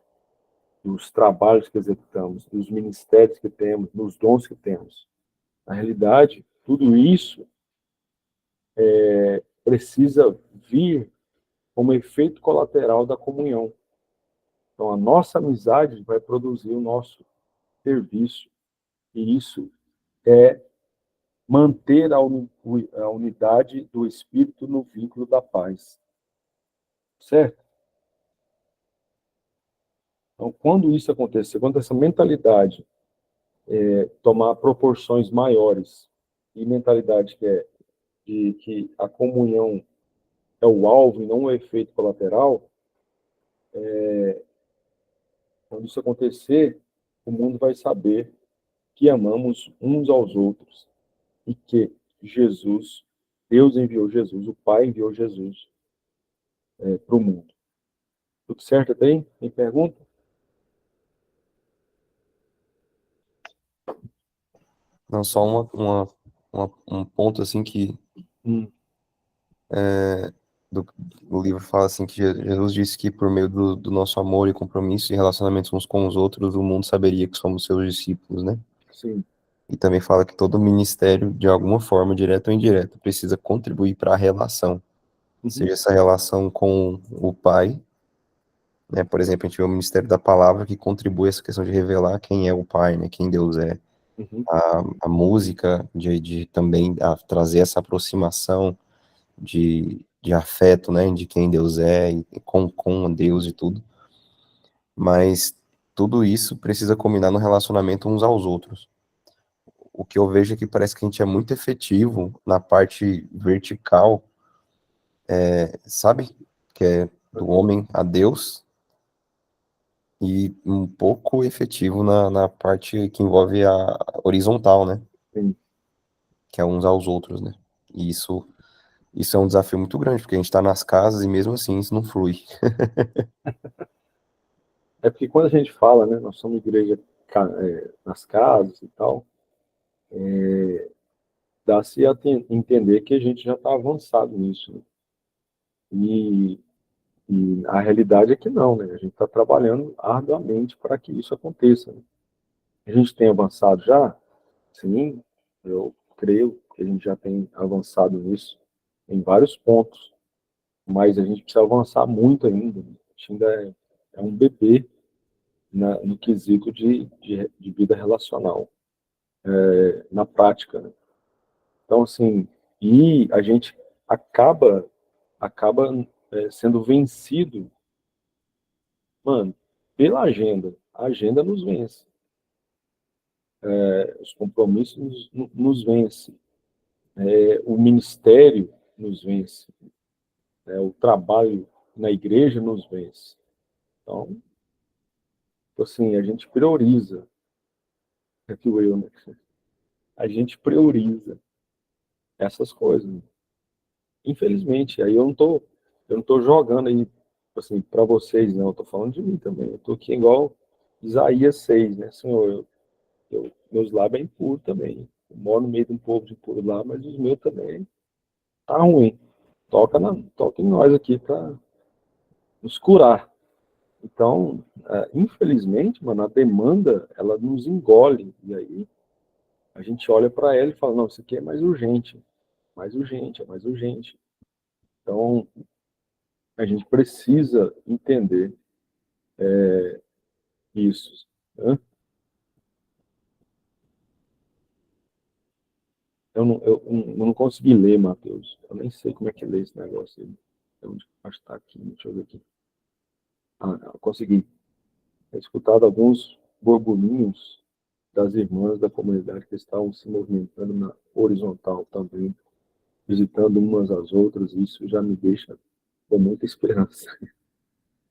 dos trabalhos que executamos, dos ministérios que temos, dos dons que temos. Na realidade, tudo isso precisa vir como efeito colateral da comunhão. Então, a nossa amizade vai produzir o nosso serviço, e isso é manter a unidade do Espírito no vínculo da paz. Certo? Então, quando isso acontecer, quando essa mentalidade tomar proporções maiores, e mentalidade que é de que a comunhão é o alvo e não o efeito colateral, quando isso acontecer, o mundo vai saber que amamos uns aos outros e que Deus enviou Jesus, o Pai enviou Jesus para o mundo. Tudo certo até aí? Tem pergunta? Não, só um ponto assim que Hum, do, o livro fala assim que Jesus disse que por meio do nosso amor e compromisso e relacionamentos uns com os outros, o mundo saberia que somos seus discípulos, né? sim. E também fala que todo ministério, de alguma forma, direta ou indireta, precisa contribuir para a relação. Uhum, Seja essa relação com o Pai, né? Por exemplo, a gente vê o Ministério da Palavra que contribui essa questão de revelar quem é o Pai, né? Quem Deus é. Uhum. a música, de também trazer essa aproximação de afeto, né, de quem Deus é, e com Deus e tudo, mas tudo isso precisa combinar no relacionamento uns aos outros. O que eu vejo é que parece que a gente é muito efetivo na parte vertical, sabe? Que é do homem a Deus, e um pouco efetivo na parte que envolve a horizontal, né? Sim. Que é uns aos outros, né? E isso é um desafio muito grande, porque a gente tá nas casas e mesmo assim isso não flui. É porque quando a gente fala, né, nós somos igreja nas casas e tal, dá-se a entender que a gente já está avançado nisso, né? E, e a realidade é que não, né? A gente está trabalhando arduamente para que isso aconteça, né? A gente tem avançado já? Sim, eu creio que a gente já tem avançado nisso em vários pontos, mas a gente precisa avançar muito ainda, né? A gente ainda é um bebê no quesito de vida relacional, na prática, né? Então, assim, e a gente acaba sendo vencido, mano, pela agenda. A agenda nos vence, os compromissos nos vence, o ministério nos vence, o trabalho na igreja nos vence. Então, assim, a gente prioriza, é que eu, né? A gente prioriza essas coisas, né? Infelizmente, aí eu não tô jogando aí, assim, para vocês, não, eu tô falando de mim também. Eu tô aqui igual Isaías 6, né? Senhor, meus lábios é impuro também. Eu moro no meio de um povo de impuro lá, mas os meus também tá ruim. Toca em nós aqui para nos curar. Então, infelizmente, mano, a demanda, ela nos engole. E aí a gente olha para ela e fala, não, isso aqui é mais urgente, é mais urgente. Então, a gente precisa entender isso, né? Eu não consegui ler, Matheus. Eu nem sei como é que lê esse negócio aí. Onde acho que está aqui, deixa eu ver aqui. Ah, eu consegui. Tenho escutado alguns burburinhos das irmãs da comunidade que estavam se movimentando na horizontal também, visitando umas às outras, e isso já me deixa com muita esperança.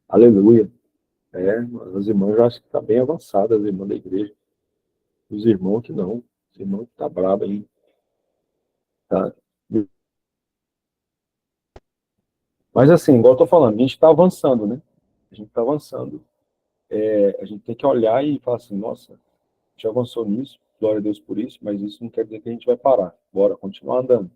Aleluia. As irmãs já acho que está bem avançadas, as irmãs da igreja. Os irmãos que não. Os irmãos que tá brabo aí. Tá? Mas assim, igual eu tô falando, a gente está avançando, né? A gente está avançando. A gente tem que olhar e falar assim, nossa, a gente avançou nisso, glória a Deus por isso, mas isso não quer dizer que a gente vai parar. Bora continuar andando.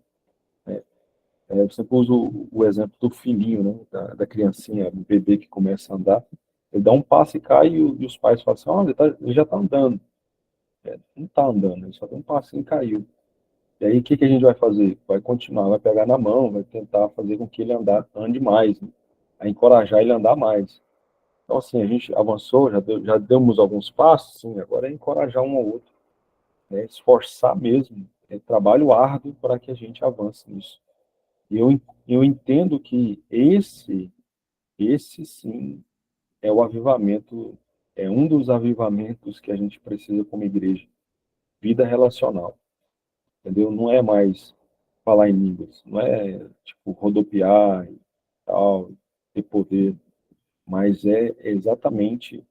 Eu sempre uso o exemplo do filhinho, né? Da criancinha, do bebê que começa a andar. Ele dá um passo e cai e os pais falam assim, oh, ele já está andando. Não está andando, ele só deu um passinho e caiu. E aí, o que a gente vai fazer? Vai continuar, vai pegar na mão, vai tentar fazer com que ele ande mais, né? A encorajar ele a andar mais. Então, assim, a gente avançou, já demos alguns passos, sim, agora é encorajar um ao outro, né? Esforçar mesmo, é trabalho árduo para que a gente avance nisso. E eu entendo que esse sim é o avivamento, é um dos avivamentos que a gente precisa como igreja, vida relacional, entendeu? Não é mais falar em línguas, não é tipo rodopiar e tal, ter poder, mas é exatamente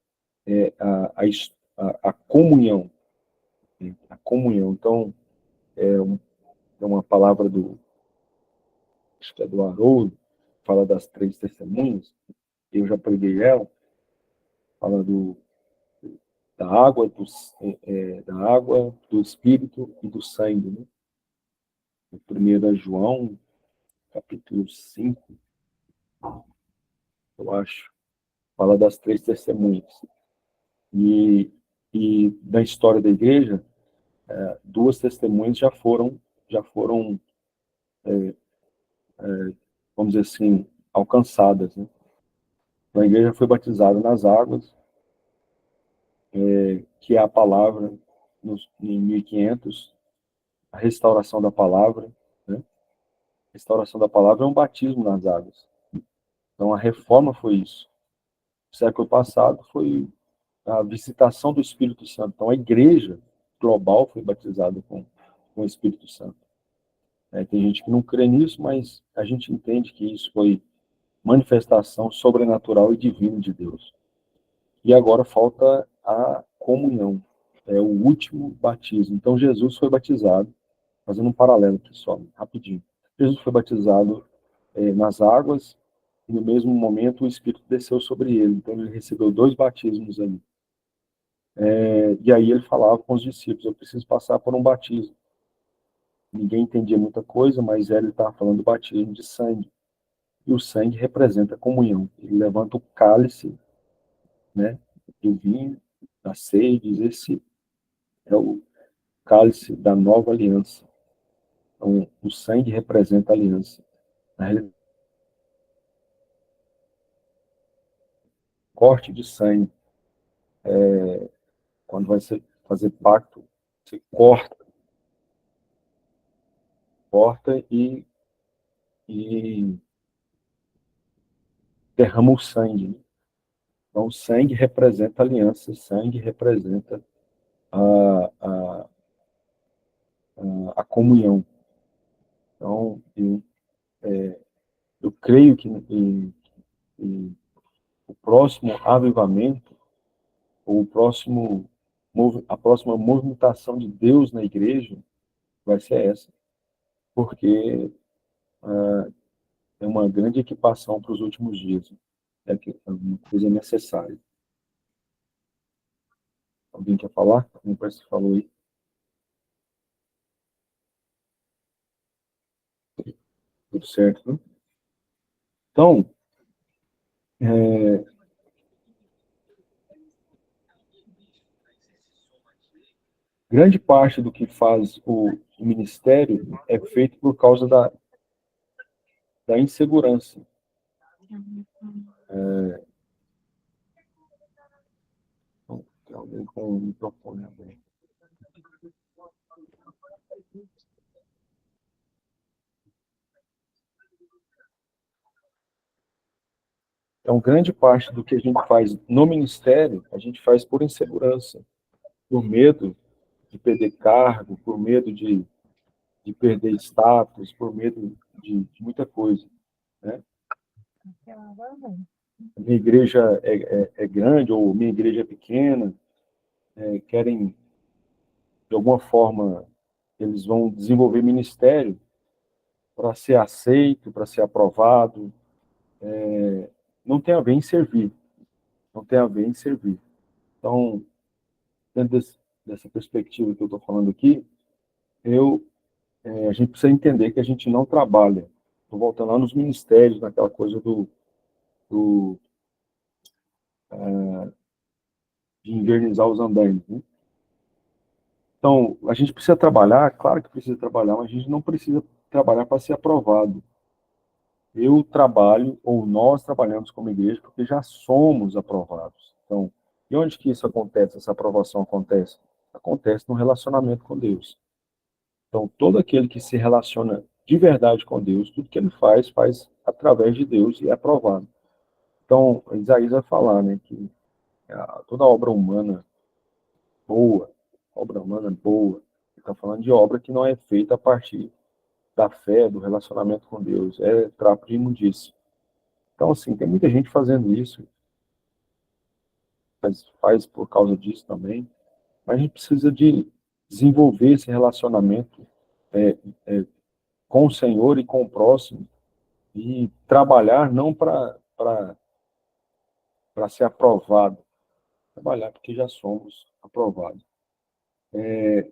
a comunhão, né? A comunhão. Então, é uma palavra acho que é do Haroldo, fala das três testemunhas, eu já preguei ela, fala da água, da água, do Espírito e do sangue, né? O primeiro é João, capítulo 5, eu acho, fala das três testemunhas. E, e na história da igreja, duas testemunhas já foram, vamos dizer assim, alcançadas, né? A igreja foi batizada nas águas, que é a palavra, em 1500, a restauração da palavra, né? A restauração da palavra é um batismo nas águas. Então, a reforma foi isso. No século passado foi a visitação do Espírito Santo. Então, a igreja global foi batizada com o Espírito Santo. Tem gente que não crê nisso, mas a gente entende que isso foi manifestação sobrenatural e divina de Deus. E agora falta a comunhão. É o último batismo. Então, Jesus foi batizado, fazendo um paralelo aqui só, rapidinho. Jesus foi batizado nas águas, e no mesmo momento o Espírito desceu sobre ele. Então, ele recebeu 2 batismos ali. E aí ele falava com os discípulos, eu preciso passar por um batismo. Ninguém entendia muita coisa, mas ele estava falando do batismo de sangue. E o sangue representa a comunhão. Ele levanta o cálice, né, do vinho, da ceia, e diz, esse é o cálice da nova aliança. Então, o sangue representa a aliança. Na realidade, corte de sangue, quando vai fazer pacto, você corta e derrama o sangue, né? Então, o sangue representa a aliança, o sangue representa a, a, a comunhão. Então, eu creio que o próximo avivamento, ou a próxima movimentação de Deus na igreja vai ser essa, porque é uma grande equipação para os últimos dias. É uma coisa necessária. Alguém quer falar? Como parece que falou aí? Tudo certo, né? Então, grande parte do que faz o ministério é feito por causa da insegurança. Tem alguém com o microfone aberto. Então, grande parte do que a gente faz no ministério, a gente faz por insegurança, por medo de perder cargo, por medo de perder status, por medo de muita coisa, né? Minha igreja é grande ou minha igreja é pequena, querem, de alguma forma, eles vão desenvolver ministério para ser aceito, para ser aprovado. Não tem a ver em servir, não tem a ver em servir. Então, dentro dessa perspectiva que eu estou falando aqui, a gente precisa entender que a gente não trabalha. Estou voltando lá nos ministérios, naquela coisa do de invernizar os andaimes, né? Então, a gente precisa trabalhar, claro que precisa trabalhar, mas a gente não precisa trabalhar para ser aprovado. Eu trabalho, ou nós trabalhamos como igreja, porque já somos aprovados. Então, e onde que isso acontece, essa aprovação acontece? Acontece no relacionamento com Deus. Então, todo aquele que se relaciona de verdade com Deus, tudo que ele faz através de Deus e é aprovado. Então, Isaías vai falar, né, que toda obra humana boa, ele está falando de obra que não é feita a partir da fé, do relacionamento com Deus, é trapo de imundície. Então, assim, tem muita gente fazendo isso, faz por causa disso também, mas a gente precisa de desenvolver esse relacionamento é, com o Senhor e com o próximo, e trabalhar não para ser aprovado, trabalhar porque já somos aprovados.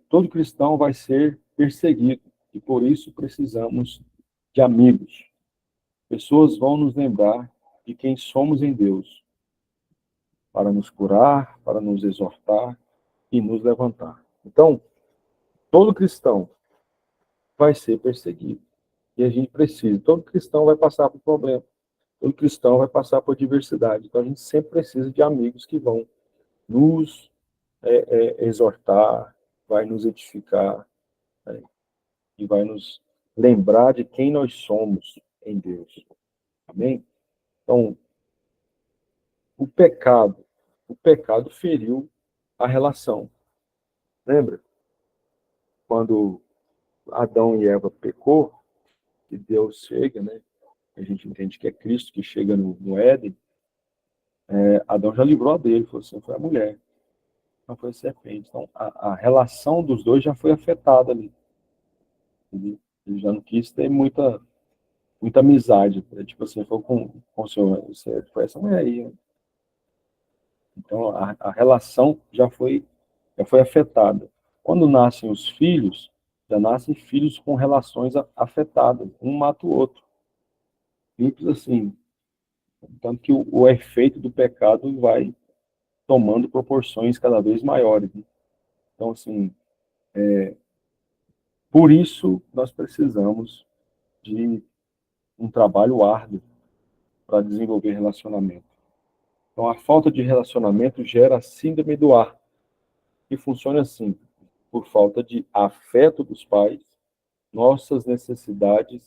Todo cristão vai ser perseguido, e por isso precisamos de amigos. Pessoas vão nos lembrar de quem somos em Deus, para nos curar, para nos exortar e nos levantar. Então, todo cristão vai ser perseguido. E a gente precisa. Todo cristão vai passar por problema. Todo cristão vai passar por adversidade. Então, a gente sempre precisa de amigos que vão nos exortar, vai nos edificar, né, e vai nos lembrar de quem nós somos em Deus. Amém? Então, o pecado feriu a relação. Lembra? Quando Adão e Eva pecou, e Deus chega, né? A gente entende que é Cristo que chega no Éden, Adão já livrou a dele, falou assim, foi a mulher, não foi a serpente. Então, a relação dos dois já foi afetada ali. Ele já não quis ter muita amizade. Tipo assim, foi com o senhor, você foi essa mulher aí. Né? Então, a relação já foi afetada. Quando nascem os filhos, já nascem filhos com relações afetadas. Um mata o outro. Simples assim. Tanto que o efeito do pecado vai tomando proporções cada vez maiores. Né? Então, assim, por isso nós precisamos de um trabalho árduo para desenvolver relacionamento. Então, a falta de relacionamento gera a síndrome do ar, que funciona assim, por falta de afeto dos pais, nossa necessidade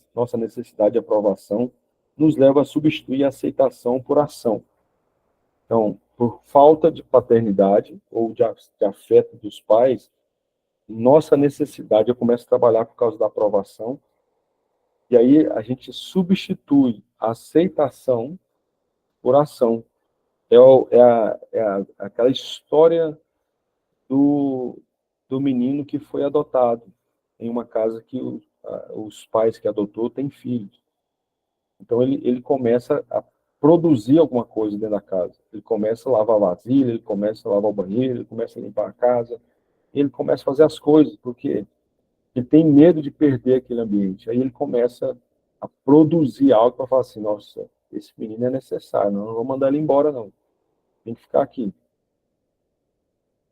de aprovação, nos leva a substituir a aceitação por ação. Então, por falta de paternidade ou de afeto dos pais, nossa necessidade, eu começo a trabalhar por causa da aprovação, e aí a gente substitui a aceitação por ação. Aquela história do, do menino que foi adotado em uma casa que os pais que adotou têm filhos. Então ele começa a produzir alguma coisa dentro da casa. Ele começa a lavar a vasilha, ele começa a lavar o banheiro, ele começa a limpar a casa, ele começa a fazer as coisas, porque ele tem medo de perder aquele ambiente. Aí ele começa a produzir algo para falar assim, nossa, esse menino é necessário, não vou mandar ele embora, não. Tem que ficar aqui.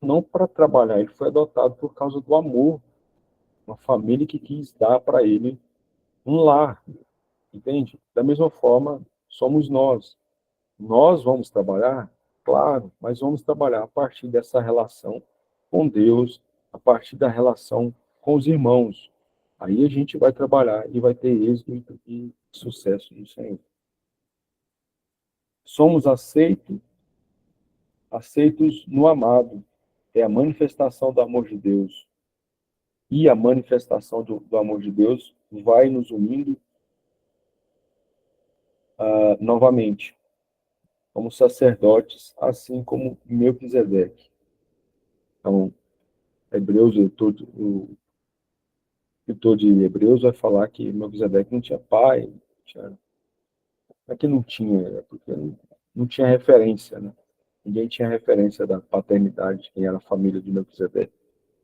Não para trabalhar, ele foi adotado por causa do amor, uma família que quis dar para ele um lar, entende? Da mesma forma, somos nós. Nós vamos trabalhar, claro, mas vamos trabalhar a partir dessa relação com Deus, a partir da relação com os irmãos. Aí a gente vai trabalhar e vai ter êxito e sucesso no Senhor. Somos aceitos no amado. É a manifestação do amor de Deus. E a manifestação do amor de Deus vai nos unindo novamente, como sacerdotes, assim como Melquisedeque. Então, Hebreus, o escritor de Hebreus vai falar que Melquisedeque não tinha pai, não é que não tinha, é porque não tinha referência, né? Ninguém tinha referência da paternidade de quem era a família de Melquisedeque.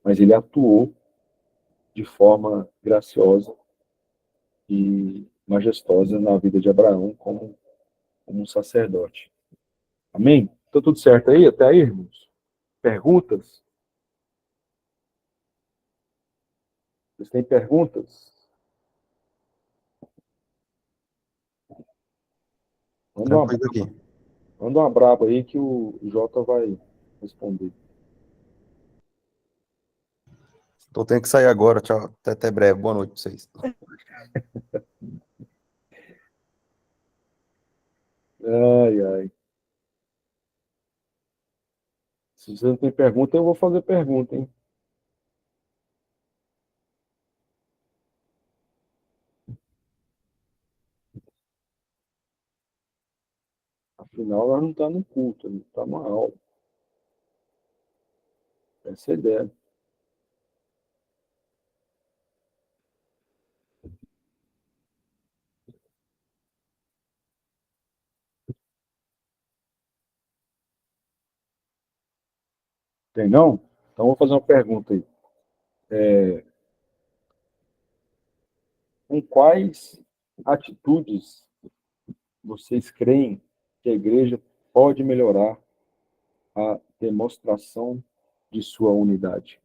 Mas ele atuou de forma graciosa e majestosa na vida de Abraão como um sacerdote. Amém? Tá tudo certo aí? Até aí, irmãos? Perguntas? Vocês têm perguntas? Manda uma, Tranquilo aqui. manda uma braba aí que o Jota vai responder. Tô tendo que sair agora. Tchau. Até breve. Boa noite pra vocês. Ai, ai. Se você não tem pergunta, eu vou fazer pergunta, hein? Afinal, nós não estamos no culto, não está numa aula. Essa é a ideia. Tem não? Então, vou fazer uma pergunta aí. Com quais atitudes vocês creem que a igreja pode melhorar a demonstração de sua unidade?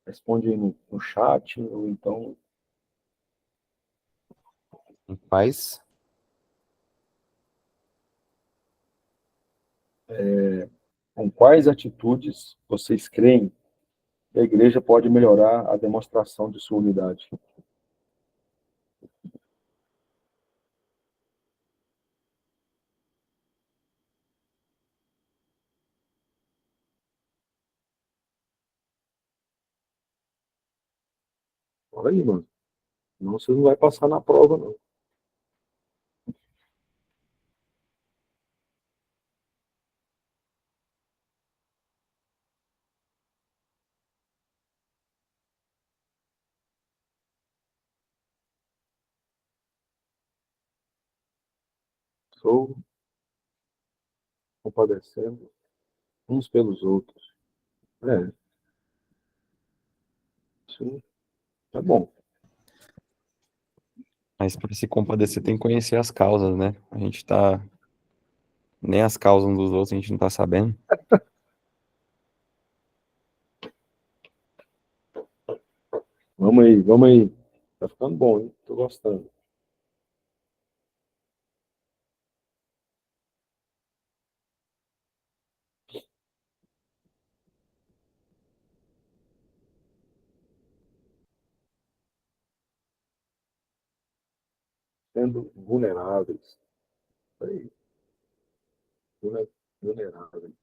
Responde aí no chat, ou então Paz. Com quais atitudes vocês creem que a igreja pode melhorar a demonstração de sua unidade? Fala aí, mano. Senão você não vai passar na prova, não. Sou compadecendo uns pelos outros. É, isso é bom. Mas para se compadecer tem que conhecer as causas, né? A gente tá. Nem as causas uns dos outros a gente não tá sabendo. Vamos aí, vamos aí. Tá ficando bom, hein? Tô gostando. Sendo vulneráveis. Aí, vulneráveis.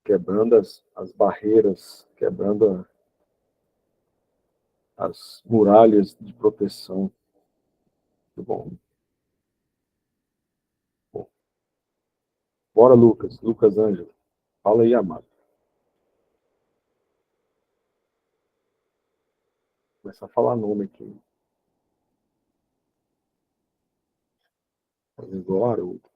Quebrando as barreiras, quebrando as muralhas de proteção. Muito bom. Bom. Bora, Lucas. Lucas Ângelo. Fala aí, amado. Começa a falar nome aqui. Fazer igual a Haroldo.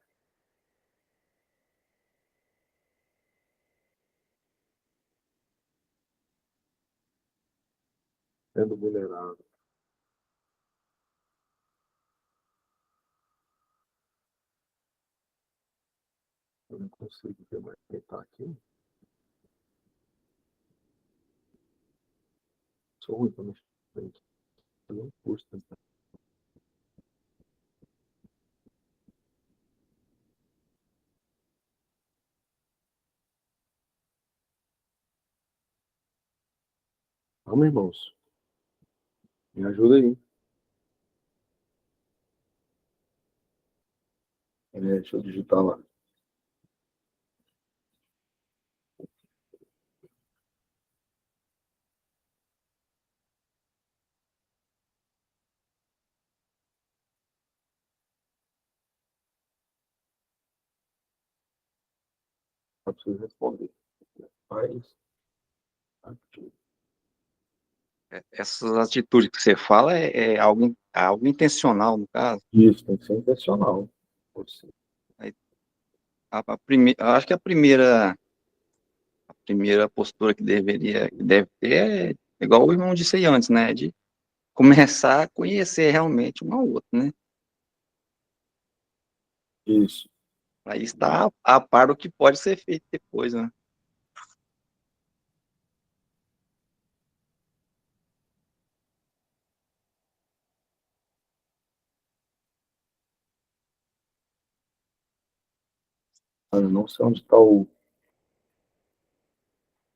Sendo vulnerável. Eu não consigo ver mais quem tá aqui. Sou ruim pra mexer. Não custa. Vamos, irmãos. Me ajuda aí. Deixa eu digitar lá. Só preciso responder. Faz ativo. Essas atitudes que você fala é algo intencional, no caso. Isso, tem que ser intencional. Você. Aí, acho que a primeira postura que deve ter é igual o irmão disse aí antes, né? De começar a conhecer realmente um ao outro, né? Isso. Aí está a par do que pode ser feito depois, né? Ah, eu não sei onde está o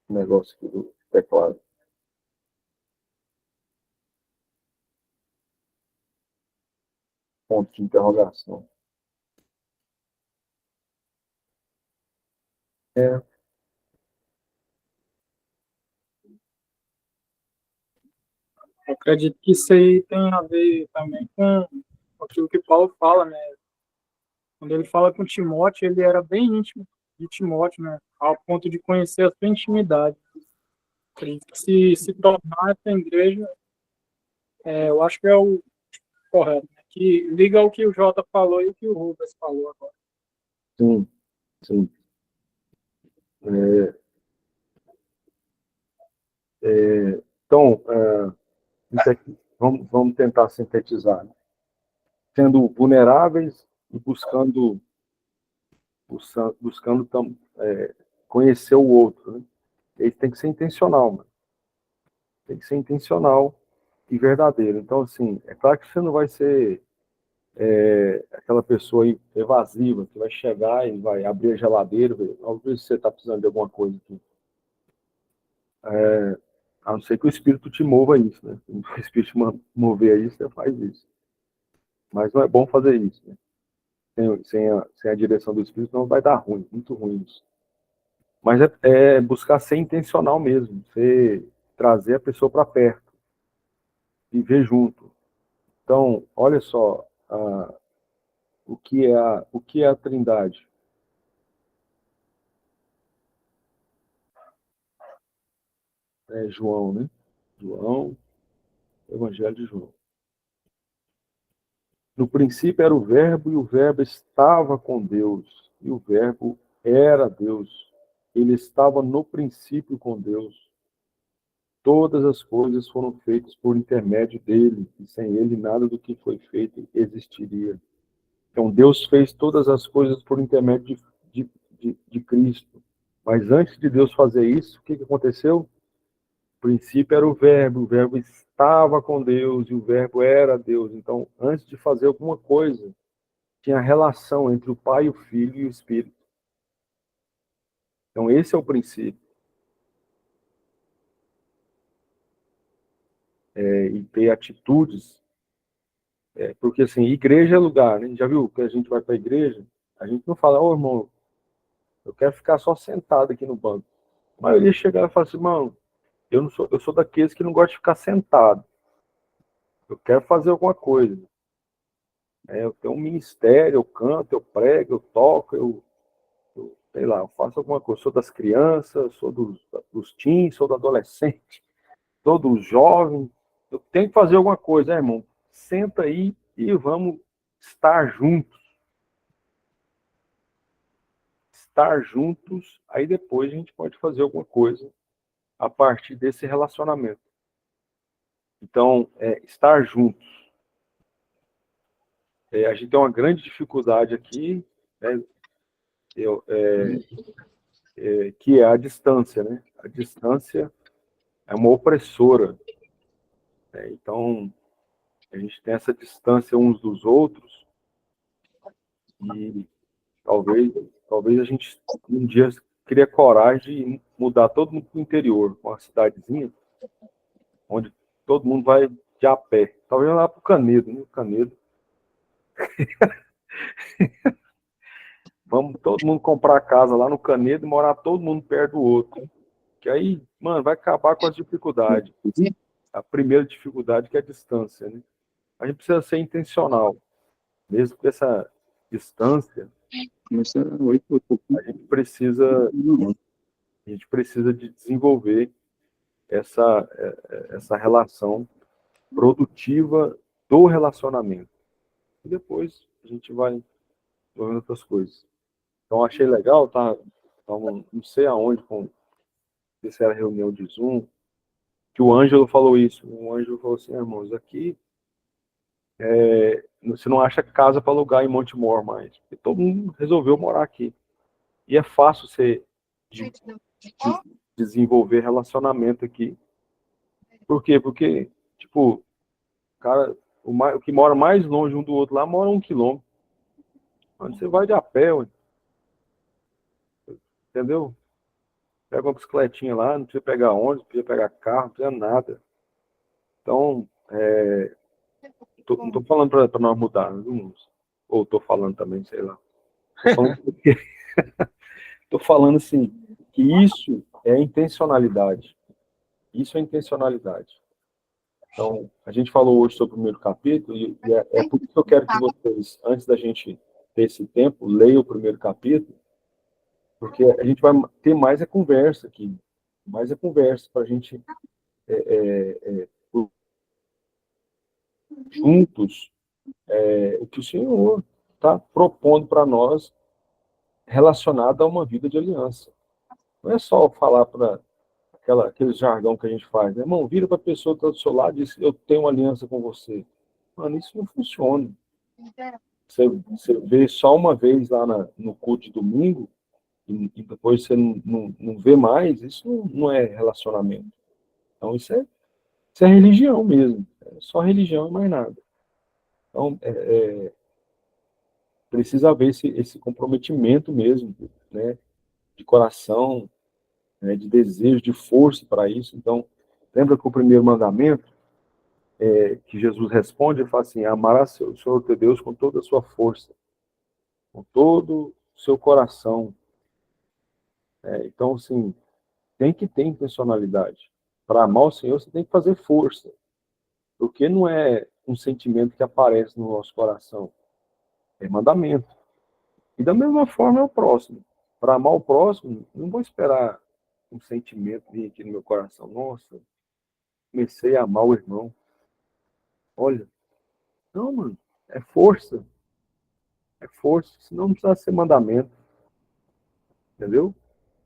negócio aqui do teclado. Ponto de interrogação. É, Eu acredito que isso aí tem a ver também com aquilo que Paulo fala, né? Quando ele fala com Timóteo, ele era bem íntimo de Timóteo, né? Ao ponto de conhecer a sua intimidade. Acredito que se tornar essa igreja, eu acho que é o correto, né? Que liga o que o Jota falou e o que o Rubens falou agora. sim, sim. É, então, vamos tentar sintetizar. Né? Sendo vulneráveis e buscando conhecer o outro. Né? Ele tem que ser intencional, mano. Tem que ser intencional e verdadeiro. Então, assim, é claro que você não vai ser aquela pessoa evasiva, que vai chegar e vai abrir a geladeira, às vezes você está precisando de alguma coisa aqui. A não ser que o Espírito te mova a isso, né? Se o Espírito te mover a isso, você faz isso. Mas não é bom fazer isso, né? Sem a direção do Espírito, não vai dar ruim, muito ruim isso. Mas é buscar ser intencional mesmo, trazer a pessoa para perto, viver junto. Então, olha só, o que é a Trindade? É João, né? João, Evangelho de João. No princípio era o Verbo, e o Verbo estava com Deus, e o Verbo era Deus. Ele estava no princípio com Deus. Todas as coisas foram feitas por intermédio dele, e sem ele nada do que foi feito existiria. Então Deus fez todas as coisas por intermédio de Cristo. Mas antes de Deus fazer isso, o que aconteceu? No princípio era o Verbo estava com Deus, e o Verbo era Deus. Então, antes de fazer alguma coisa, tinha relação entre o Pai, o Filho e o Espírito. Então, esse é o princípio. E ter atitudes. Porque, assim, igreja é lugar, né? Já viu que a gente vai para a igreja? A gente não fala, ô irmão, eu quero ficar só sentado aqui no banco. A maioria chega e fala assim, irmão, eu sou daqueles que não gosta de ficar sentado. Eu quero fazer alguma coisa. Eu tenho um ministério, eu canto, eu prego, eu toco, sei lá, eu faço alguma coisa. Sou das crianças, sou dos teens, sou do adolescente, sou dos jovens. Eu tenho que fazer alguma coisa, irmão. Senta aí e vamos estar juntos. Estar juntos, aí depois a gente pode fazer alguma coisa a partir desse relacionamento. Então, estar juntos. A gente tem uma grande dificuldade aqui, né, que é a distância, né? A distância é uma opressora. Então, a gente tem essa distância uns dos outros e talvez a gente um dia crie coragem de mudar todo mundo para o interior, uma cidadezinha, onde todo mundo vai de a pé. Talvez lá para o Canedo, né? Canedo. Vamos todo mundo comprar casa lá no Canedo e morar todo mundo perto do outro. Que aí, mano, vai acabar com as dificuldades. A primeira dificuldade que é a distância, né? A gente precisa ser intencional. Mesmo com essa distância, a gente precisa de desenvolver essa relação produtiva do relacionamento. E depois a gente vai fazendo outras coisas. Então, achei legal, tá? Então, não sei aonde, se era reunião de Zoom, que o Ângelo falou isso. O Ângelo falou assim, irmãos, aqui você não acha casa para alugar em Montemor mais. Porque todo mundo resolveu morar aqui. E é fácil você desenvolver relacionamento aqui. Por quê? Porque, tipo, cara, o que mora mais longe um do outro lá mora 1 quilômetro. Onde você vai de a pé, ué. Entendeu? Pega uma bicicletinha lá, não precisa pegar ônibus, não precisa pegar carro, não precisa nada. Então, não tô falando para nós mudar, ou tô falando também, sei lá. Tô falando assim, que isso é intencionalidade. Isso é intencionalidade. Então, a gente falou hoje sobre o primeiro capítulo, e é por isso que eu quero que vocês, antes da gente ter esse tempo, leiam o primeiro capítulo, porque a gente vai ter mais a conversa aqui, mais a conversa para a gente juntos o que o Senhor está propondo para nós relacionado a uma vida de aliança. Não é só falar para aquele jargão que a gente faz, né? Irmão, vira para a pessoa que está do seu lado e diz, eu tenho uma aliança com você. Mano, isso não funciona. Você vê só uma vez lá no culto de domingo e depois você não vê mais, isso não é relacionamento. Então, isso é religião mesmo. É só religião e mais nada. Então, precisa haver esse comprometimento mesmo, né, de coração, né, de desejo, de força para isso. Então, lembra que o primeiro mandamento, que Jesus responde, ele fala assim: amarás o Senhor teu Deus com toda a sua força, com todo o seu coração. Então, assim, tem que ter intencionalidade. Para amar o Senhor, você tem que fazer força, porque não é um sentimento que aparece no nosso coração, é mandamento. E da mesma forma é o próximo. Para amar o próximo, não vou esperar um sentimento vir aqui no meu coração. Nossa, comecei a amar o irmão. Olha, não, mano, é força. É força, senão não precisa ser mandamento. Entendeu?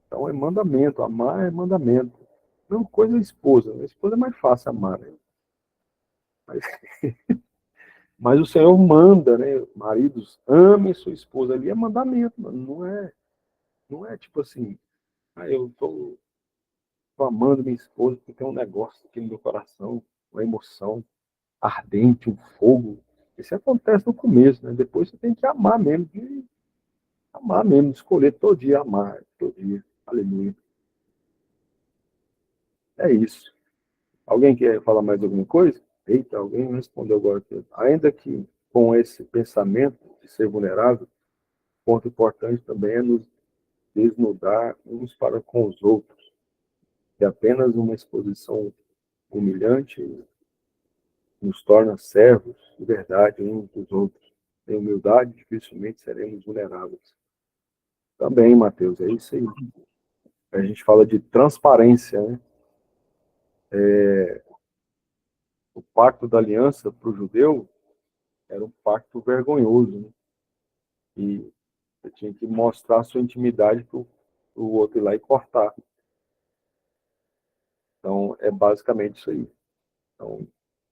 Então é mandamento. Amar é mandamento. Não, coisa é esposa. A esposa é mais fácil amar, né? Mas, mas o Senhor manda, né? Maridos, ame sua esposa. Ali é mandamento, mano. Não é tipo assim, eu tô amando minha esposa porque tem um negócio aqui no meu coração, uma emoção ardente, um fogo. Isso acontece no começo, né? Depois você tem que amar mesmo, escolher todo dia amar, todo dia. Aleluia. É isso. Alguém quer falar mais alguma coisa? Eita, alguém respondeu agora aqui. Ainda que com esse pensamento de ser vulnerável, ponto importante também é nos desnudar uns para com os outros. Que apenas uma exposição humilhante nos torna servos de verdade uns dos outros. Sem humildade, dificilmente seremos vulneráveis. Também, Mateus, é isso aí. A gente fala de transparência, né? O pacto da aliança para o judeu era um pacto vergonhoso, né? E você tinha que mostrar a sua intimidade para o outro ir lá e cortar. Então, é basicamente isso aí. Então,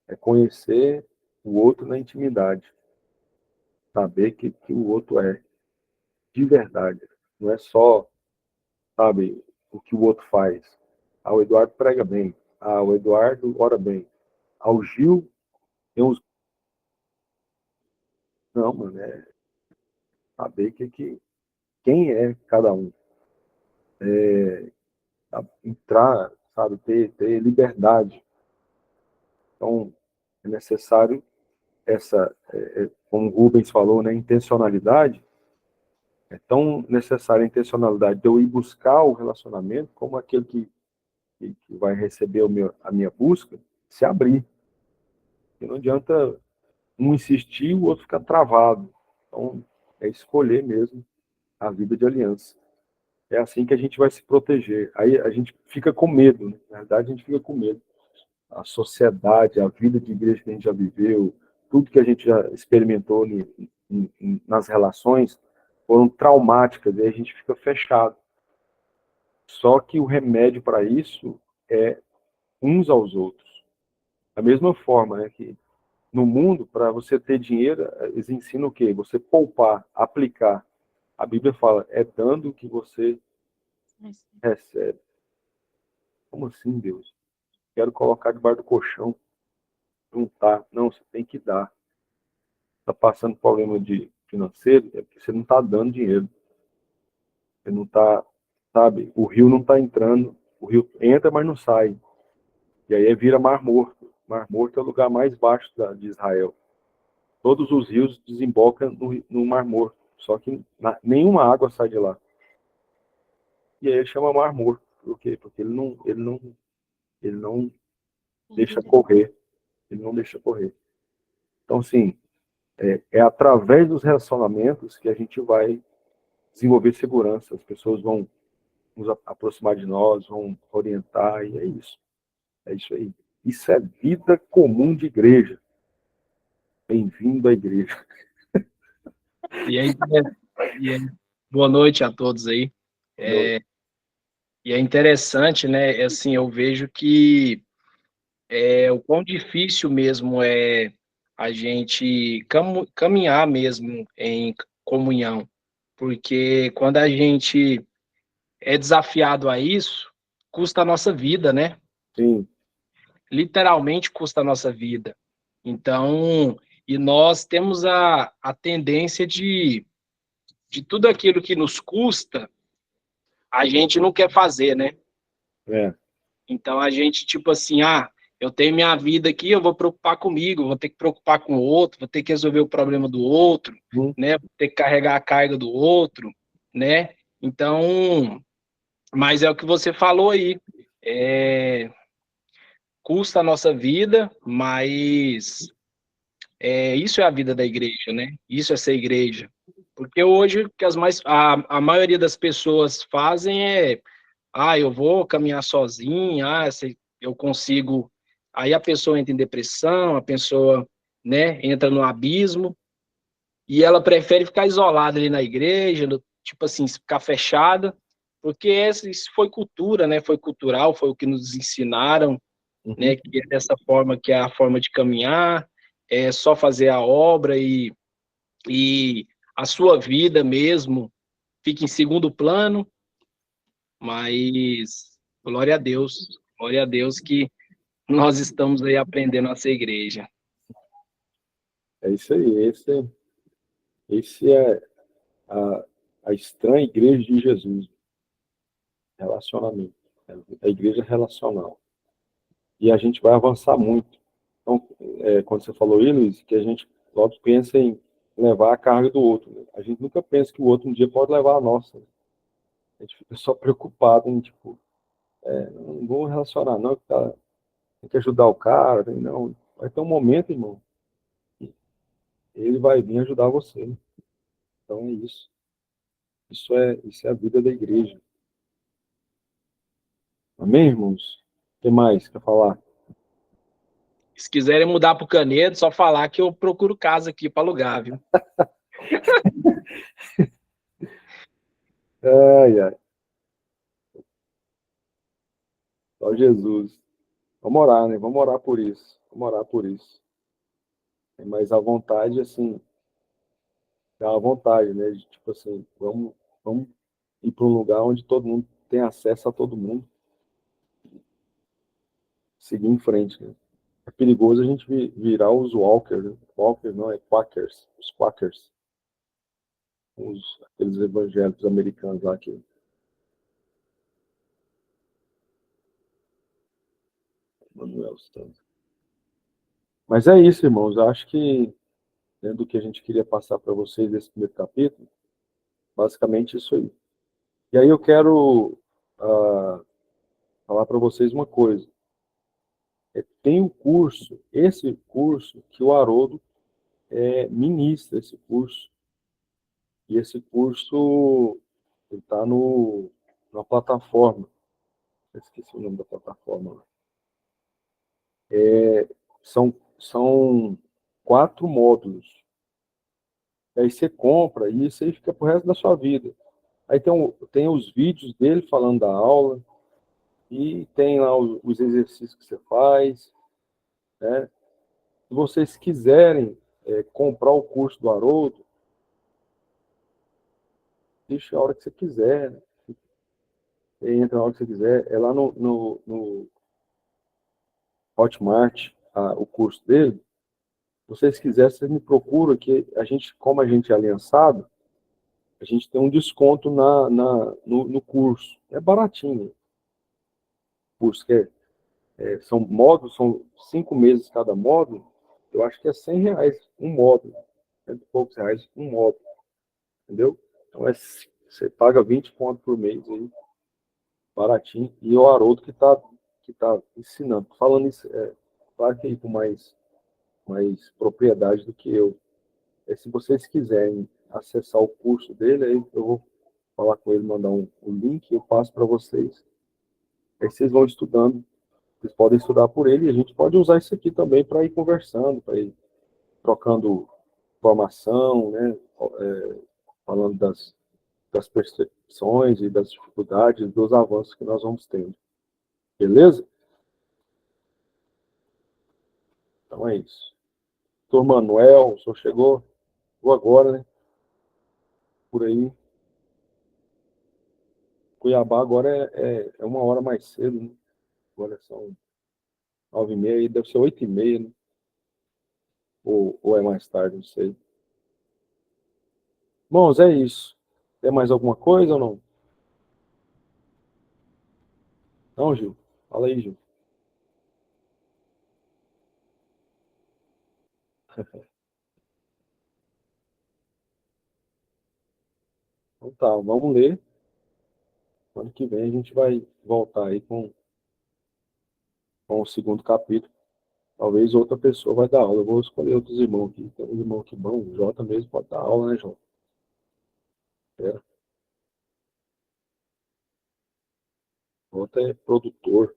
é conhecer o outro na intimidade. Saber que o outro é de verdade. Não é só, sabe, o que o outro faz. Ah, o Eduardo prega bem. Ah, o Eduardo ora bem. Ah, o Gil tem uns... Não, mano, é saber quem é cada um. Entrar, sabe, ter liberdade. Então, é necessário como o Rubens falou, né, intencionalidade. É tão necessária a intencionalidade de eu ir buscar o relacionamento como aquele que vai receber a minha busca se abrir. E não adianta um insistir e o outro ficar travado. Então, é escolher mesmo a vida de aliança. É assim que a gente vai se proteger. Aí a gente fica com medo, né? Na verdade, a gente fica com medo. A sociedade, a vida de igreja que a gente já viveu, tudo que a gente já experimentou nas relações foram traumáticas, e aí a gente fica fechado. Só que o remédio para isso é uns aos outros. Da mesma forma, né, que no mundo, para você ter dinheiro, eles ensinam o quê? Você poupar, aplicar. A Bíblia fala, é dando que você recebe. Como assim, Deus? Quero colocar debaixo do colchão, juntar. Não, você tem que dar. Está passando problema de financeiro, é porque você não está dando dinheiro. Você não está, sabe, o rio não está entrando, o rio entra, mas não sai. E aí vira Mar Morto. Mar Morto é o lugar mais baixo de Israel. Todos os rios desembocam no Mar Morto, só que nenhuma água sai de lá. E aí ele chama Mar Morto. Por quê? Porque ele não deixa correr. Ele não deixa correr. Então, assim, é através dos relacionamentos que a gente vai desenvolver segurança. As pessoas vão nos aproximar de nós, vão orientar, e é isso. É isso aí. Isso é vida comum de igreja. Bem-vindo à igreja. E aí, boa noite a todos aí. E é interessante, né? Assim, eu vejo que o quão difícil mesmo é a gente caminhar mesmo em comunhão, porque quando a gente é desafiado a isso, custa a nossa vida, né? Sim. Literalmente custa a nossa vida. Então, E nós temos a tendência de tudo aquilo que nos custa, a gente não quer fazer, né? É. Então a gente, tipo assim, eu tenho minha vida aqui, eu vou preocupar comigo, vou ter que preocupar com o outro, vou ter que resolver o problema do outro, né? Vou ter que carregar a carga do outro, né? Então, mas é o que você falou aí. Custa a nossa vida, mas isso é a vida da igreja, né? Isso é ser igreja. Porque hoje o que a maioria das pessoas fazem eu vou caminhar sozinho, eu consigo. Aí a pessoa entra em depressão, a pessoa, né, entra no abismo, e ela prefere ficar isolada ali na igreja, tipo assim, ficar fechada, porque isso foi cultura, né? Foi cultural, foi o que nos ensinaram, né? Que é dessa forma que é a forma de caminhar, é só fazer a obra e a sua vida mesmo fica em segundo plano, mas glória a Deus que nós estamos aí aprendendo a ser igreja. É isso aí. Esse é a estranha igreja de Jesus. Relacionamento. É a igreja relacional. E a gente vai avançar muito. Então, quando você falou aí, Luiz, que a gente logo pensa em levar a carga do outro. Né? A gente nunca pensa que o outro um dia pode levar a nossa. Né? A gente fica só preocupado em, tipo, não vou relacionar, não, tem que ajudar o cara, não. Vai ter um momento, irmão, que ele vai vir ajudar você. Né? Então é isso. Isso é a vida da igreja. Amém, irmãos? O que mais quer falar? Se quiserem mudar para o Canedo, só falar que eu procuro casa aqui para alugar, viu? Ai, ai. Só Jesus. Vamos orar, né? Vamos orar por isso. Vamos orar por isso. Mas a vontade, assim, dá a vontade, né? De, tipo assim, vamos ir para um lugar onde todo mundo tem acesso a todo mundo. Seguir em frente, né? É perigoso a gente virar os walkers, né? Walkers não, é quackers. Os quackers. Aqueles evangélicos americanos lá que Manuel Santos. Mas é isso, irmãos. Eu acho que dentro do que a gente queria passar para vocês nesse primeiro capítulo, basicamente isso aí. E aí eu quero falar para vocês uma coisa. Tem um curso, esse curso que o Haroldo ministra, esse curso. E esse curso está na plataforma. Eu esqueci o nome da plataforma. São 4 módulos. Aí você compra e isso aí fica pro resto da sua vida. Aí tem os vídeos dele falando da aula, e tem lá os exercícios que você faz, né? Se vocês quiserem comprar o curso do Haroldo, deixa a hora que você quiser, né? Entra na hora que você quiser. É lá no Hotmart, o curso dele. Se vocês quiserem, vocês me procuram, que como a gente é aliançado, a gente tem um desconto no curso. É baratinho. O curso são módulos, são 5 meses cada módulo. Eu acho que é R$ 100 um módulo. R$ 100 e poucos um módulo. Entendeu? Então você paga 20 pontos por mês aí, baratinho. E o Haroldo que tá ensinando. Falando isso, claro que aí com mais propriedade do que eu. Se vocês quiserem acessar o curso dele, aí eu vou falar com ele, mandar o link, eu passo para vocês. Aí vocês vão estudando, vocês podem estudar por ele, e a gente pode usar isso aqui também para ir conversando, para ir trocando informação, né? Falando das percepções e das dificuldades, dos avanços que nós vamos tendo. Beleza? Então é isso. Doutor Manuel, o senhor chegou agora, né? Por aí. Cuiabá agora é 1 hora mais cedo, né? Agora são 9h30, deve ser 8h30, né? ou é mais tarde, não sei. Bom, é isso. Tem mais alguma coisa ou não? Não, Gil? Fala aí, Gil. Então tá, vamos ler. Ano que vem a gente vai voltar aí com o segundo capítulo. Talvez outra pessoa vai dar aula. Eu vou escolher outros irmãos aqui. Tem um irmão aqui bom, o Jota mesmo pode dar aula, né, Jota? É, o Jota é produtor.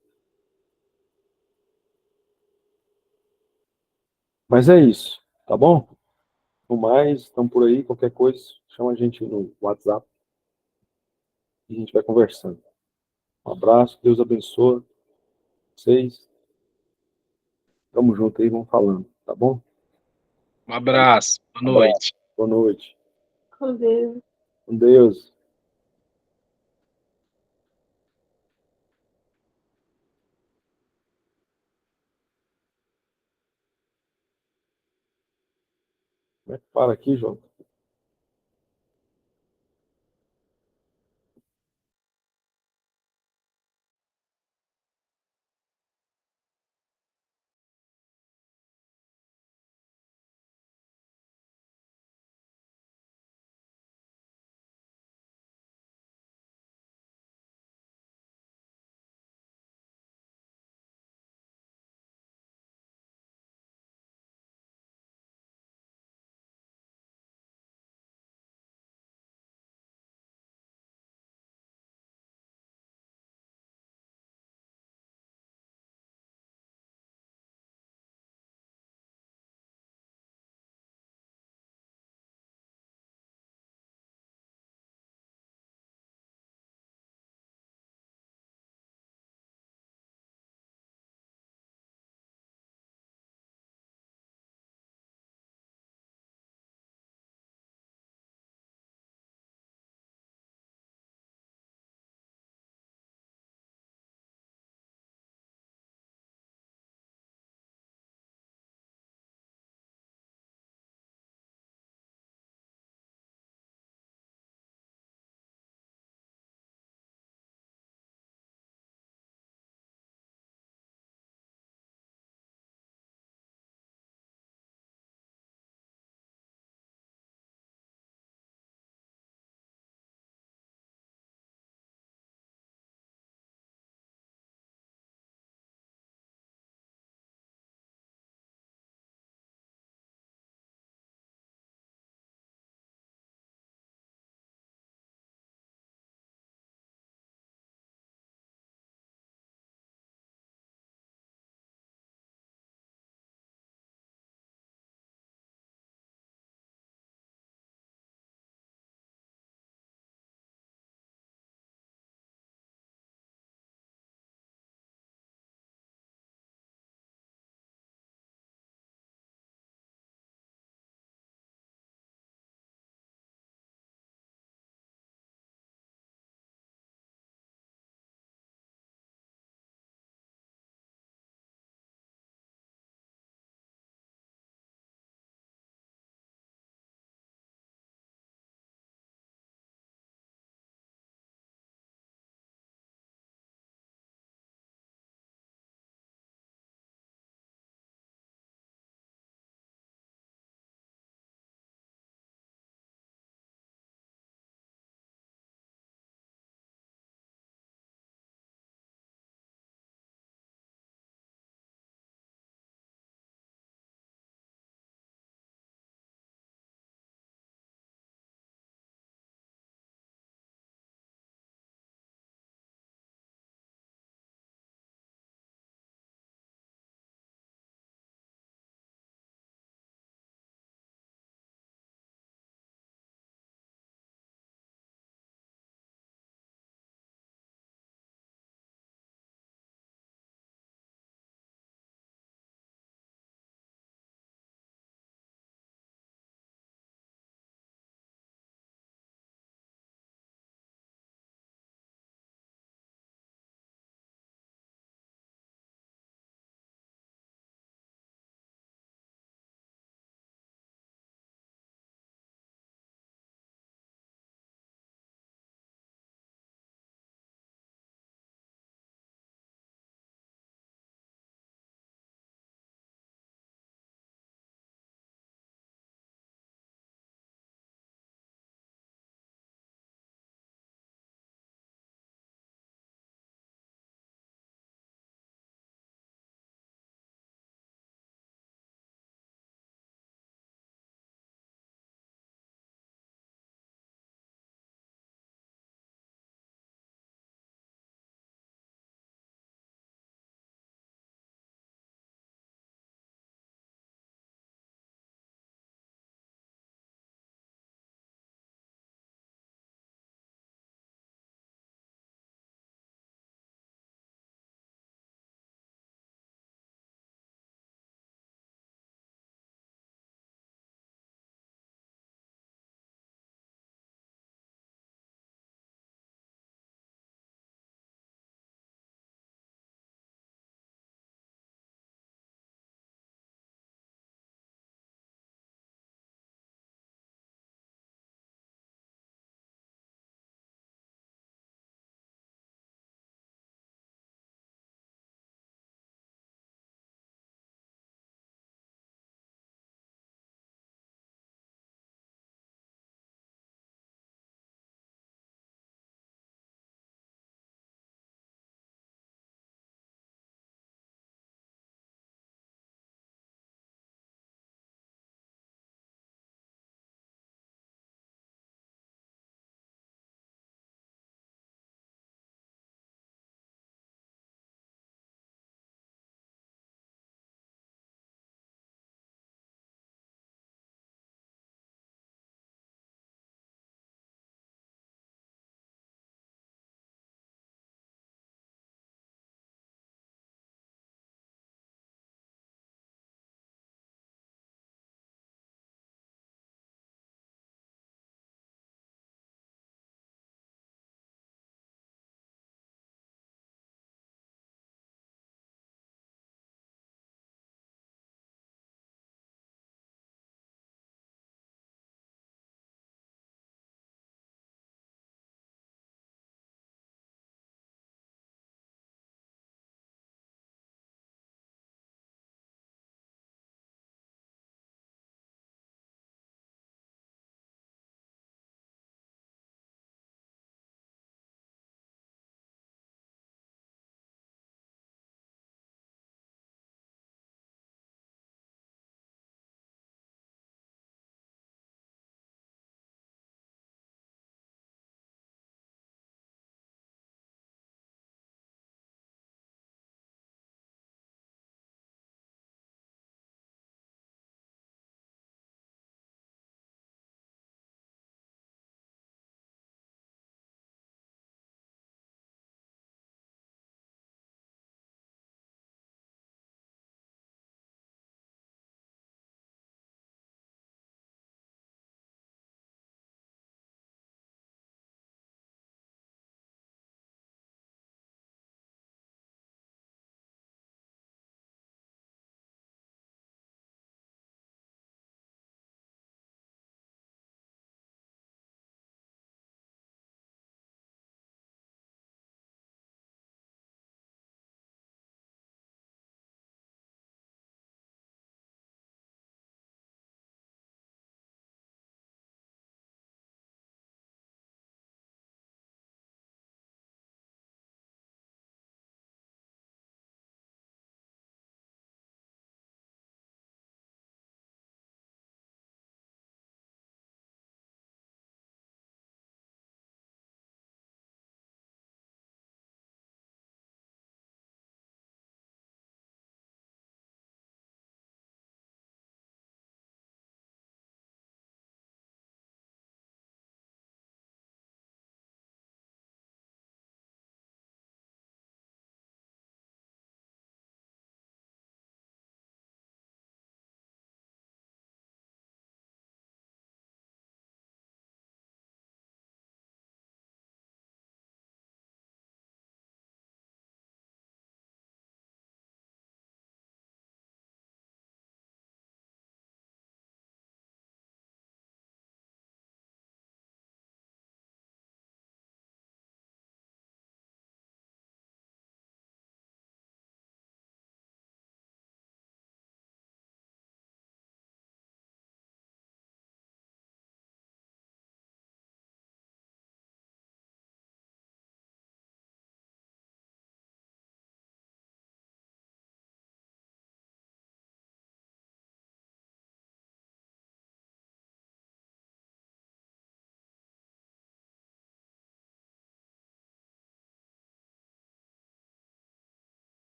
Mas é isso, tá bom? No mais, estamos por aí. Qualquer coisa, chama a gente no WhatsApp e a gente vai conversando. Um abraço, Deus abençoe vocês. Tamo junto aí, vamos falando, tá bom? Um abraço, boa Um abraço, noite. boa noite. Com Deus. Com Deus. Como é que para aqui, Jota?